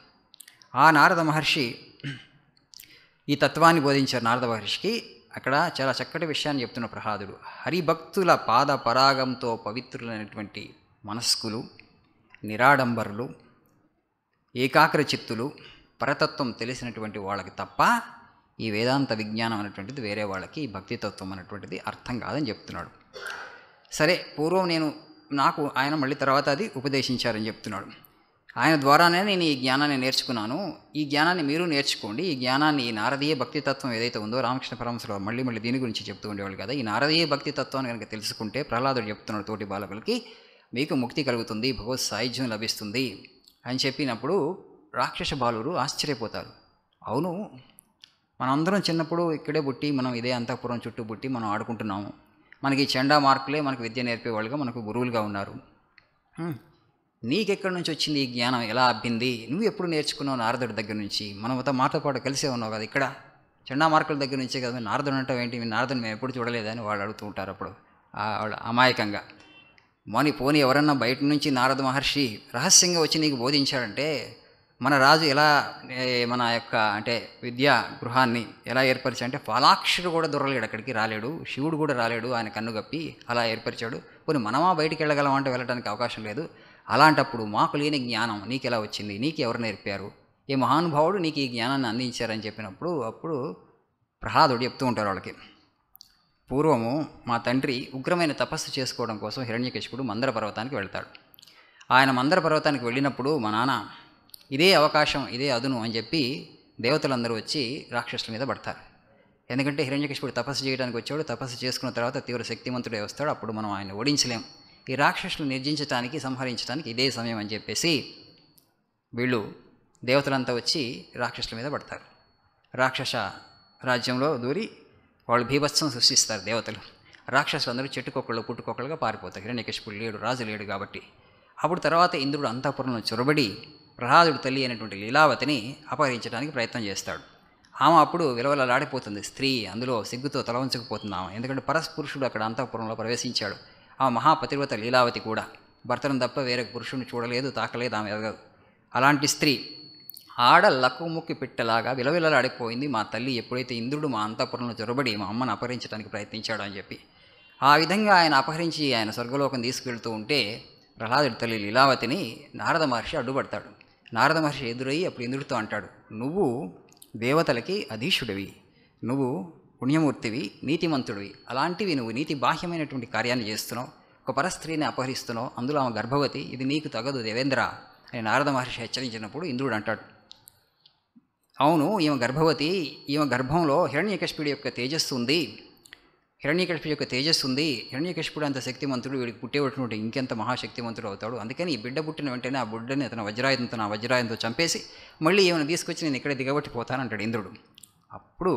ఆ నారద మహర్షి ఈ తత్వాన్ని బోధించారు. నారద మహర్షికి అక్కడ చాలా చక్కటి విషయాన్ని చెప్తున్న ప్రహ్లాదుడు, హరిభక్తుల పాద పరాగంతో పవిత్రులైనటువంటి మనస్కులు, నిరాడంబరులు, ఏకాగ్ర చిత్తులు, పరతత్వం తెలిసినటువంటి వాళ్ళకి తప్ప ఈ వేదాంత విజ్ఞానం అనేటువంటిది వేరే వాళ్ళకి ఈ భక్తితత్వం అనేటువంటిది అర్థం కాదని చెప్తున్నాడు. సరే, పూర్వం నాకు ఆయన మళ్ళీ తర్వాత అది ఉపదేశించారని చెప్తున్నాడు. ఆయన ద్వారానే నేను ఈ జ్ఞానాన్ని నేర్చుకున్నాను, ఈ జ్ఞానాన్ని మీరు నేర్చుకోండి. ఈ జ్ఞానాన్ని, ఈ నారదీయ భక్తితత్వం ఏదైతే ఉందో, రామకృష్ణ పరమహంసరావు మళ్ళీ దీని గురించి చెప్తూ ఉండేవాళ్ళు కదా, ఈ నారదీయ భక్తితత్వాన్ని కనుక తెలుసుకుంటే, ప్రహ్లాదుడు చెప్తున్నాడు తోటి బాలకులకి, మీకు ముక్తి కలుగుతుంది, భగవత్ సాయుధ్యం లభిస్తుంది అని చెప్పినప్పుడు రాక్షస బాలురు ఆశ్చర్యపోతారు. అవును, మనందరం చిన్నప్పుడు ఇక్కడే పుట్టి మనం ఇదే అంతఃపురం చుట్టూ పుట్టి మనం ఆడుకుంటున్నాము. మనకి చెండా మార్కులే మనకు విద్య నేర్పేవాళ్ళుగా మనకు గురువులుగా ఉన్నారు. నీకెక్కడి నుంచి వచ్చింది ఈ జ్ఞానం, ఎలా అబ్బింది, నువ్వు ఎప్పుడు నేర్చుకున్నావు నారదుడి దగ్గర నుంచి, మనతో మాతో పాటు కలిసే ఉన్నావు కదా ఇక్కడ, చెండా మార్కుల దగ్గర నుంచే కదా, నారదుడు అంటావు ఏంటి, నారదుని మేము ఎప్పుడు చూడలేదని వాళ్ళు అడుగుతూ ఉంటారు. అప్పుడు వాళ్ళు అమాయకంగా పోనీ ఎవరన్నా బయట నుంచి నారద మహర్షి రహస్యంగా వచ్చి నీకు బోధించాడంటే మన రాజు ఎలా మన యొక్క అంటే విద్యా గృహాన్ని ఎలా ఏర్పరిచాడు అంటే ఫలాక్షుడు కూడా దొరలేడు, అక్కడికి రాలేడు, శివుడు కూడా రాలేడు, ఆయన కన్ను గప్పి అలా ఏర్పరిచాడు. పోనీ మనమా బయటికి వెళ్ళగలం అంటే వెళ్ళడానికి అవకాశం లేదు. అలాంటప్పుడు మాకు లేని జ్ఞానం నీకు ఎలా వచ్చింది, నీకు ఎవరు నేర్పారు, ఏ మహానుభావుడు నీకు ఈ జ్ఞానాన్ని అందించారని చెప్పినప్పుడు అప్పుడు ప్రహ్లాదుడు చెప్తూ ఉంటారు వాళ్ళకి, పూర్వము మా తండ్రి ఉగ్రమైన తపస్సు చేసుకోవడం కోసం హిరణ్యకశిపుడు మందర పర్వతానికి వెళ్తాడు. ఆయన మందర పర్వతానికి వెళ్ళినప్పుడు మా నాన్న ఇదే అవకాశం, ఇదే అదును అని చెప్పి దేవతలందరూ వచ్చి రాక్షసుల మీద పడతారు. ఎందుకంటే హిరణ్యకశిపుడు తపస్సు చేయడానికి వచ్చాడు, తపస్సు చేసుకున్న తర్వాత తీవ్ర శక్తిమంతుడే వస్తాడు, అప్పుడు మనం ఆయన ఓడించలేం, ఈ రాక్షసులు నిర్జించడానికి సంహరించడానికి ఇదే సమయం అని చెప్పేసి వీళ్ళు దేవతలంతా వచ్చి రాక్షసుల మీద పడతారు. రాక్షస రాజ్యంలో దూరి వాళ్ళు బీభత్సం సృష్టిస్తారు దేవతలు. రాక్షసులందరూ చెట్టుకొక్కళ్ళు పుట్టుకొక్కలుగా పారిపోతారు. హిరణ్యకశిపుడు లేడు, రాజు లేడు కాబట్టి. అప్పుడు తర్వాత ఇంద్రుడు అంతఃపురంలో చొరబడి ప్రహ్లాదుడి తల్లి అయినటువంటి లీలావతిని అపహరించడానికి ప్రయత్నం చేస్తాడు. ఆమె అప్పుడు విలవలలాడిపోతుంది, స్త్రీ, అందులో సిగ్గుతో తల వంచుకుపోతుంది ఆమె, ఎందుకంటే పరస్పురుషుడు అక్కడ అంతఃపురంలో ప్రవేశించాడు. ఆ మహాపతివ్రత లీలావతి కూడా భర్తను తప్ప వేరే పురుషుడిని చూడలేదు, తాకలేదు, ఆమె ఎదగదు. అలాంటి స్త్రీ ఆడ లక్కు ముక్కి పెట్టలాగా విలవిలలాడిపోయింది మా తల్లి ఎప్పుడైతే ఇంద్రుడు మా అంతఃపురంలో చొరబడి మా అమ్మను అపహరించడానికి ప్రయత్నించాడు అని చెప్పి. ఆ విధంగా ఆయన అపహరించి ఆయన స్వర్గలోకం తీసుకెళ్తూ ఉంటే ప్రహ్లాదుడి తల్లి లీలావతిని నారద మహర్షి అడ్డుపడతాడు. నారద మహర్షి ఎదురయ్యి అప్పుడు ఇంద్రుడితో అంటాడు, నువ్వు దేవతలకి అధీశుడివి, నువ్వు పుణ్యమూర్తివి, నీతిమంతుడివి, అలాంటివి నువ్వు నీతి బాహ్యమైనటువంటి కార్యాన్ని చేస్తున్నావు, ఒక పరస్త్రీని అపహరిస్తున్నావు, అందులో ఆమె గర్భవతి, ఇది నీకు తగదు దేవేంద్ర అని నారద మహర్షి హెచ్చరించినప్పుడు ఇంద్రుడు అంటాడు, అవును ఈమె గర్భవతి, ఈమె గర్భంలో హిరణ్యకశిపుడి యొక్క తేజస్సు ఉంది, హిరణ్యకశిపుడి యొక్క తేజస్సు ఉంది, హిరణ్యకశిపుడు అంత శక్తిమంతుడు, వీడికి పుట్టేటటువంటి ఇంకెంత మహాశక్తిమంతుడు అవుతాడు, అందుకని ఈ బిడ్డ పుట్టిన వెంటనే ఆ బిడ్డని అతను వజ్రాయుధంతో నా వజ్రాయుధంతో చంపేసి మళ్ళీ ఏమైనా తీసుకొచ్చి నేను ఇక్కడే దిగబట్టిపోతానంటాడు ఇంద్రుడు. అప్పుడు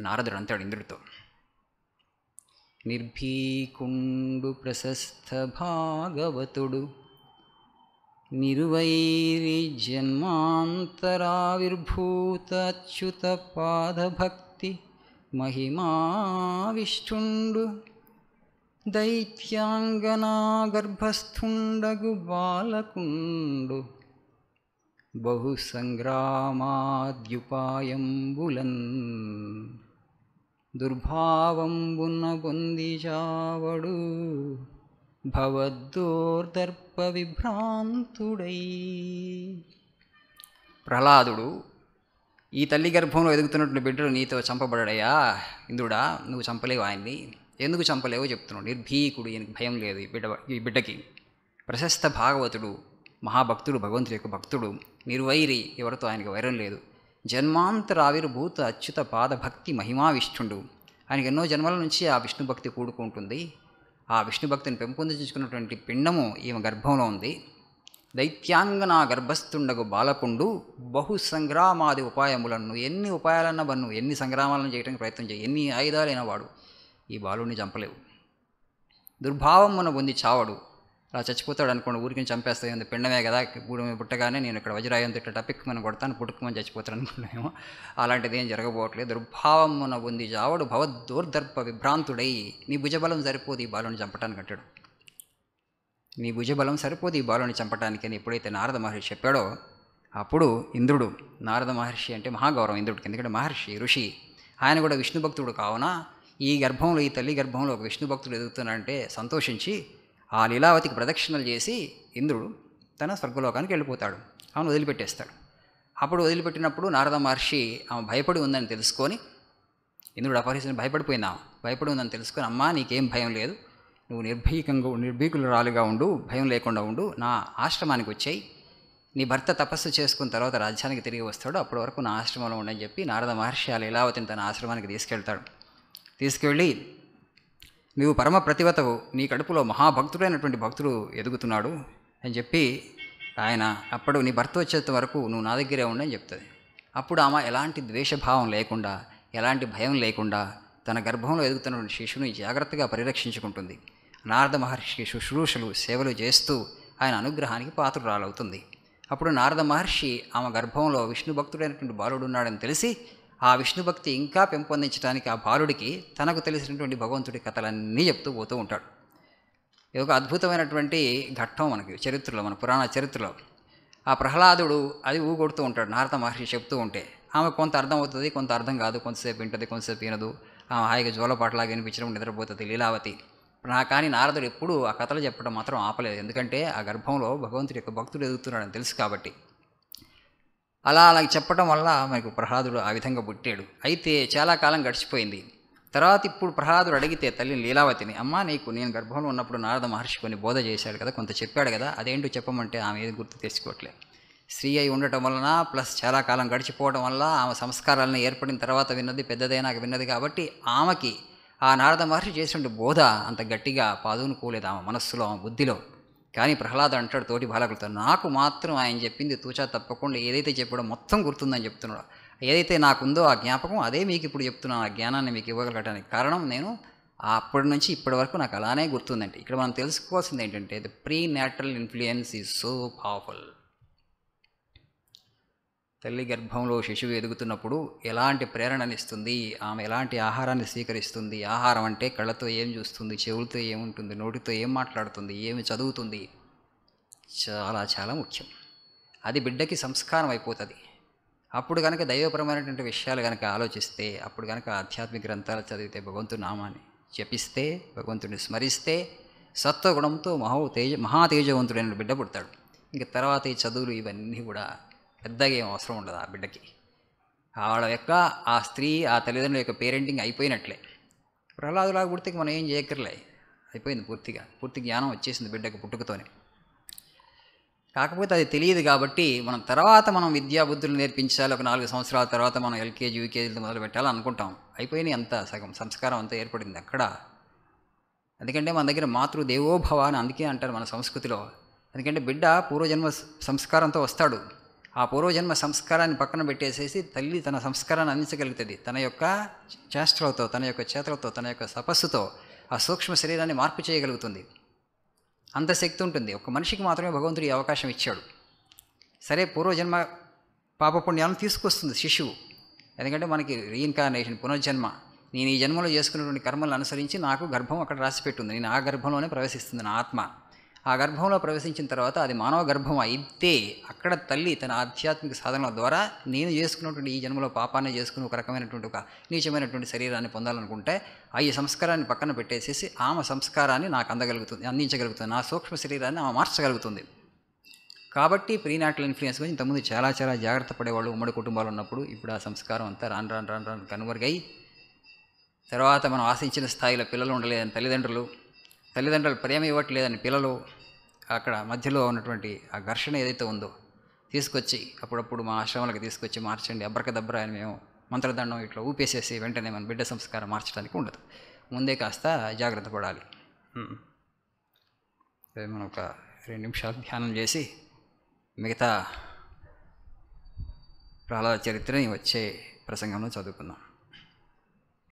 నారదుడు అంటాడు ఇంద్రుడితో, నిర్భీకుండు ప్రశస్త భాగవతుడు నిర్వైరి జన్మాంతరావిర్భూత అచ్యుత పాదభక్తి మహిమావిష్ఠుండు దైత్యాంగనా గర్భస్థుండగు బాలకుండు బహు సంగ్రామాద్యుపాయంబులన్ దుర్భావంబున పొందిచావడు భవద్దోర్దర్ప విభ్రాంతుడై. ప్రహ్లాదుడు ఈ తల్లి గర్భంలో ఎదుగుతున్నటువంటి బిడ్డలు నీతో చంపబడాయా ఇంద్రుడా, నువ్వు చంపలేవు ఆయన్ని, ఎందుకు చంపలేవో చెప్తున్నాడు. నిర్భీకుడు, ఈయనకి భయం లేదు ఈ బిడ్డకి. ప్రశస్త భాగవతుడు, మహాభక్తుడు, భగవంతుడి యొక్క భక్తుడు, నిర్వైరి, ఎవరితో ఆయనకి వైరం లేదు, జన్మాంతరావిర్భూత అచ్యుత పాదభక్తి మహిమావిష్ఠుండు, ఆయనకి ఎన్నో జన్మల నుంచి ఆ విష్ణు భక్తి కూడుకుంటుంది, ఆ విష్ణు భక్తిని పెంపొందించుకున్నటువంటి పిండము ఈమె గర్భంలో ఉంది. దైత్యాంగన గర్భస్థుండగు బాలకుండు బహు సంగ్రామాది ఉపాయములను, ఎన్ని ఉపాయాలన్నా బన్ను, ఎన్ని సంగ్రామాలను చేయడానికి ప్రయత్నం చేయి, ఎన్ని ఆయుధాలైన వాడు ఈ బాలుడిని చంపలేవు. దుర్భావమున పొంది చావడు, అలా చచ్చిపోతాడు అనుకోండి, ఊరికి చంపేస్తాయి, పిండమే కదా, గూడెమే పుట్టగానే నేను ఇక్కడ వజ్రాయంతో ఇట్లా టపిక్కుమని కొడతాను, పుట్టుకుమని చచ్చిపోతాడు అనుకున్నామేమో, అలాంటిది ఏం జరగబోవట్లేదు. దుర్భావమున పొంది చావడు భవద్దోర్దర్ప విభ్రాంతుడై, నీ భుజబలం సరిపోదు ఈ బాలుని చంపటానికి అంటాడు. నీ భుజబలం సరిపోదు ఈ బాలుని చంపటానికి అని ఎప్పుడైతే నారద మహర్షి చెప్పాడో అప్పుడు ఇంద్రుడు, నారద మహర్షి అంటే మహాగౌరవం ఇంద్రుడికి, ఎందుకంటే మహర్షి ఋషి, ఆయన కూడా విష్ణు భక్తుడు కావున ఈ గర్భంలో, ఈ తల్లి గర్భంలో ఒక విష్ణు భక్తుడు ఎదుగుతున్నాడంటే సంతోషించి ఆ లీలావతికి ప్రదక్షిణలు చేసి ఇంద్రుడు తన స్వర్గలోకానికి వెళ్ళిపోతాడు, ఆమెను వదిలిపెట్టేస్తాడు. అప్పుడు వదిలిపెట్టినప్పుడు నారద మహర్షి ఆమె భయపడి ఉందని తెలుసుకొని, ఇంద్రుడు అపహరించిన భయపడిపోయింది, ఆమె భయపడి ఉందని తెలుసుకొని, అమ్మా నీకేం భయం లేదు, నువ్వు నిర్భీకురాలుగా ఉండు, భయం లేకుండా ఉండు, నా ఆశ్రమానికి వచ్చాయి, నీ భర్త తపస్సు చేసుకున్న తర్వాత రాజ్యానికి తిరిగి వస్తాడు, అప్పటి వరకు నా ఆశ్రమంలో ఉండని చెప్పి నారద మహర్షి ఆ లీలావతిని తన ఆశ్రమానికి తీసుకెళ్తాడు. తీసుకెళ్ళి నువ్వు పరమ ప్రతివతవు, నీ కడుపులో మహాభక్తుడైనటువంటి భక్తుడు ఎదుగుతున్నాడు అని చెప్పి ఆయన అప్పుడు నీ భర్త వచ్చేంత వరకు నువ్వు నా దగ్గరే ఉండని చెప్తుంది. అప్పుడు ఆమె ఎలాంటి ద్వేషభావం లేకుండా, ఎలాంటి భయం లేకుండా తన గర్భంలో ఎదుగుతున్నటువంటి శిశువుని జాగ్రత్తగా పరిరక్షించుకుంటుంది. నారద మహర్షి శుశ్రూషలు సేవలు చేస్తూ ఆయన అనుగ్రహానికి పాత్రురాలవుతుంది. అప్పుడు నారద మహర్షి ఆమె గర్భంలో విష్ణు భక్తుడైనటువంటి బాలుడు ఉన్నాడని తెలిసి ఆ విష్ణు భక్తి ఇంకా పెంపొందించడానికి ఆ బాలుడికి తనకు తెలిసినటువంటి భగవంతుడి కథలన్నీ చెప్తూ పోతూ ఉంటాడు. ఇది ఒక అద్భుతమైనటువంటి ఘట్టం మనకి చరిత్రలో, మన పురాణ చరిత్రలో. ఆ ప్రహ్లాదుడు అది ఊగొడుతూ ఉంటాడు నారద మహర్షి చెప్తూ ఉంటే. ఆమె కొంత అర్థం అవుతుంది, కొంత అర్థం కాదు, కొంతసేపు వింటుంది, కొంతసేపు వినదు. ఆమె హాయిగా జోలపాటలాగా వినిపించడం, నిద్రపోతుంది లీలావతి. కానీ నారదుడు ఎప్పుడూ ఆ కథలు చెప్పడం మాత్రం ఆపలేదు. ఎందుకంటే ఆ గర్భంలో భగవంతుడి యొక్క భక్తుడు ఎదుగుతున్నాడని తెలుసు కాబట్టి. అలా చెప్పడం వల్ల మనకు ప్రహ్లాదుడు ఆ విధంగా పుట్టాడు. అయితే చాలా కాలం గడిచిపోయింది. తర్వాత ఇప్పుడు ప్రహ్లాదుడు అడిగితే తల్లిని లీలావతిని, అమ్మ నీకు నేను గర్భంలో ఉన్నప్పుడు నారద మహర్షి కొన్ని బోధ చేశాడు కదా, కొంత చెప్పాడు కదా, అదేంటో చెప్పమంటే ఆమె ఏది గుర్తు తెచ్చుకోవట్లేదు. స్త్రీ అయి ఉండటం వలన ప్లస్ చాలా కాలం గడిచిపోవడం వల్ల ఆమె సంస్కారాలను ఏర్పడిన తర్వాత విన్నది, పెద్దదైనాక విన్నది కాబట్టి ఆమెకి ఆ నారద మహర్షి చేసినటువంటి బోధ అంత గట్టిగా పాదునుకోలేదు ఆమె మనస్సులో, ఆమె బుద్ధిలో. కానీ ప్రహ్లాద అంటాడు తోటి బాలకులతో, నాకు మాత్రం ఆయన చెప్పింది తూచా తప్పకుండా ఏదైతే చెప్పాడో మొత్తం గుర్తుందని చెప్తున్నాడు. ఏదైతే నాకుందో ఆ జ్ఞాపకం అదే మీకు ఇప్పుడు చెప్తున్నాను. ఆ జ్ఞానాన్ని మీకు ఇవ్వగలగడానికి కారణం నేను అప్పటి నుంచి ఇప్పటి వరకు నాకు అలానే గుర్తుందంటే. ఇక్కడ మనం తెలుసుకోవాల్సింది ఏంటంటే the pre natural influence is so powerful. తల్లి గర్భంలో శిశువు ఎదుగుతున్నప్పుడు ఎలాంటి ప్రేరణనిస్తుంది, ఆమె ఎలాంటి ఆహారాన్ని స్వీకరిస్తుంది, ఆహారం అంటే కళ్ళతో ఏం చూస్తుంది, చెవులతో ఏముంటుంది, నోటితో ఏం మాట్లాడుతుంది, ఏమి చదువుతుంది, చాలా చాలా ముఖ్యం. అది బిడ్డకి సంస్కారం అయిపోతుంది. అప్పుడు కనుక దైవపరమైనటువంటి విషయాలు కనుక ఆలోచిస్తే, అప్పుడు కనుక ఆధ్యాత్మిక గ్రంథాలు చదివితే, భగవంతుని నామాన్ని జపిస్తే, భగవంతుడిని స్మరిస్తే సత్వగుణంతో మహాతేజవంతుడైన బిడ్డ పుడతాడు. ఇంక తర్వాత ఈ చదువులు ఇవన్నీ కూడా పెద్దగా ఏం అవసరం ఉండదు ఆ బిడ్డకి. వాళ్ళ యొక్క ఆ స్త్రీ, ఆ తల్లిదండ్రుల యొక్క పేరెంటింగ్ అయిపోయినట్లే. ప్రహ్లాదులాగా పుడితే మనం ఏం చేయక్కర్లే, అయిపోయింది పూర్తి జ్ఞానం వచ్చేసింది బిడ్డకు పుట్టుకతోనే. కాకపోతే అది తెలియదు కాబట్టి మనం విద్యా బుద్ధులు నేర్పించాలి, ఒక 4 సంవత్సరాల తర్వాత మనం ఎల్కేజీ యూకేజీలతో మొదలు పెట్టాలి అనుకుంటాం. అయిపోయినాయి, అంతా సగం సంస్కారం అంతా ఏర్పడింది అక్కడ. ఎందుకంటే మన దగ్గర మాతృదేవోభవ అని అందుకే అంటారు మన సంస్కృతిలో. ఎందుకంటే బిడ్డ పూర్వజన్మ సంస్కారంతో వస్తాడు. ఆ పూర్వజన్మ సంస్కారాన్ని పక్కన పెట్టేసేసి తల్లి తన సంస్కారాన్ని అందించగలుగుతుంది. తన యొక్క చేష్టలతో, తన యొక్క చేతలతో, తన యొక్క తపస్సుతో ఆ సూక్ష్మ శరీరాన్ని మార్పు చేయగలుగుతుంది. అంత శక్తి ఉంటుంది. ఒక మనిషికి మాత్రమే భగవంతుడు ఈ అవకాశం ఇచ్చాడు. సరే, పూర్వజన్మ పాపపుణ్యాలను తీసుకొస్తుంది శిశువు. ఎందుకంటే మనకి రీఇన్కార్నేషన్, పునర్జన్మ. నేను ఈ జన్మలో చేసుకున్నటువంటి కర్మలను అనుసరించి నాకు గర్భం అక్కడ రాసిపెట్టుంది. నేను ఆ గర్భంలోనే ప్రవేశిస్తుంది నా ఆత్మ. ఆ గర్భంలో ప్రవేశించిన తర్వాత అది మానవ గర్భం అయితే అక్కడ తల్లి తన ఆధ్యాత్మిక సాధనల ద్వారా నేను చేసుకున్నటువంటి ఈ జన్మలో పాపాన్ని చేసుకుని ఒక రకమైనటువంటి ఒక నీచమైనటువంటి శరీరాన్ని పొందాలనుకుంటే ఈ సంస్కారాన్ని పక్కన పెట్టేసేసి ఆమె సంస్కారాన్ని నాకు అందించగలుగుతుంది. నా సూక్ష్మ శరీరాన్ని ఆమె మార్చగలుగుతుంది. కాబట్టి ప్రీనాటల్ ఇన్ఫ్లుయెన్స్ గురించి ఇంతకుముందు చాలా జాగ్రత్త పడేవాళ్ళు ఉమ్మడి కుటుంబాలు ఉన్నప్పుడు. ఇప్పుడు ఆ సంస్కారం అంతా రాను కనుమరుగై తర్వాత మనం ఆశించిన స్థాయిలో పిల్లలు ఉండలేదని తల్లిదండ్రులు ప్రేమ ఇవ్వట్లేదని పిల్లలు, అక్కడ మధ్యలో ఉన్నటువంటి ఆ ఘర్షణ ఏదైతే ఉందో తీసుకొచ్చి అప్పుడప్పుడు మా ఆశ్రమాలకు తీసుకొచ్చి మార్చండి, అబ్రకదబ్ర అని మేము మంత్రదండం ఇట్లా ఊపేసేసి వెంటనే మన బిడ్డ సంస్కారం మార్చడానికి ఉండదు. ముందే కాస్త జాగ్రత్త పడాలి. మనం ఒక 2 నిమిషాలు ధ్యానం చేసి మిగతా ప్రహ్లాద చరిత్రని వచ్చే ప్రసంగంలో చదువుకుందాం.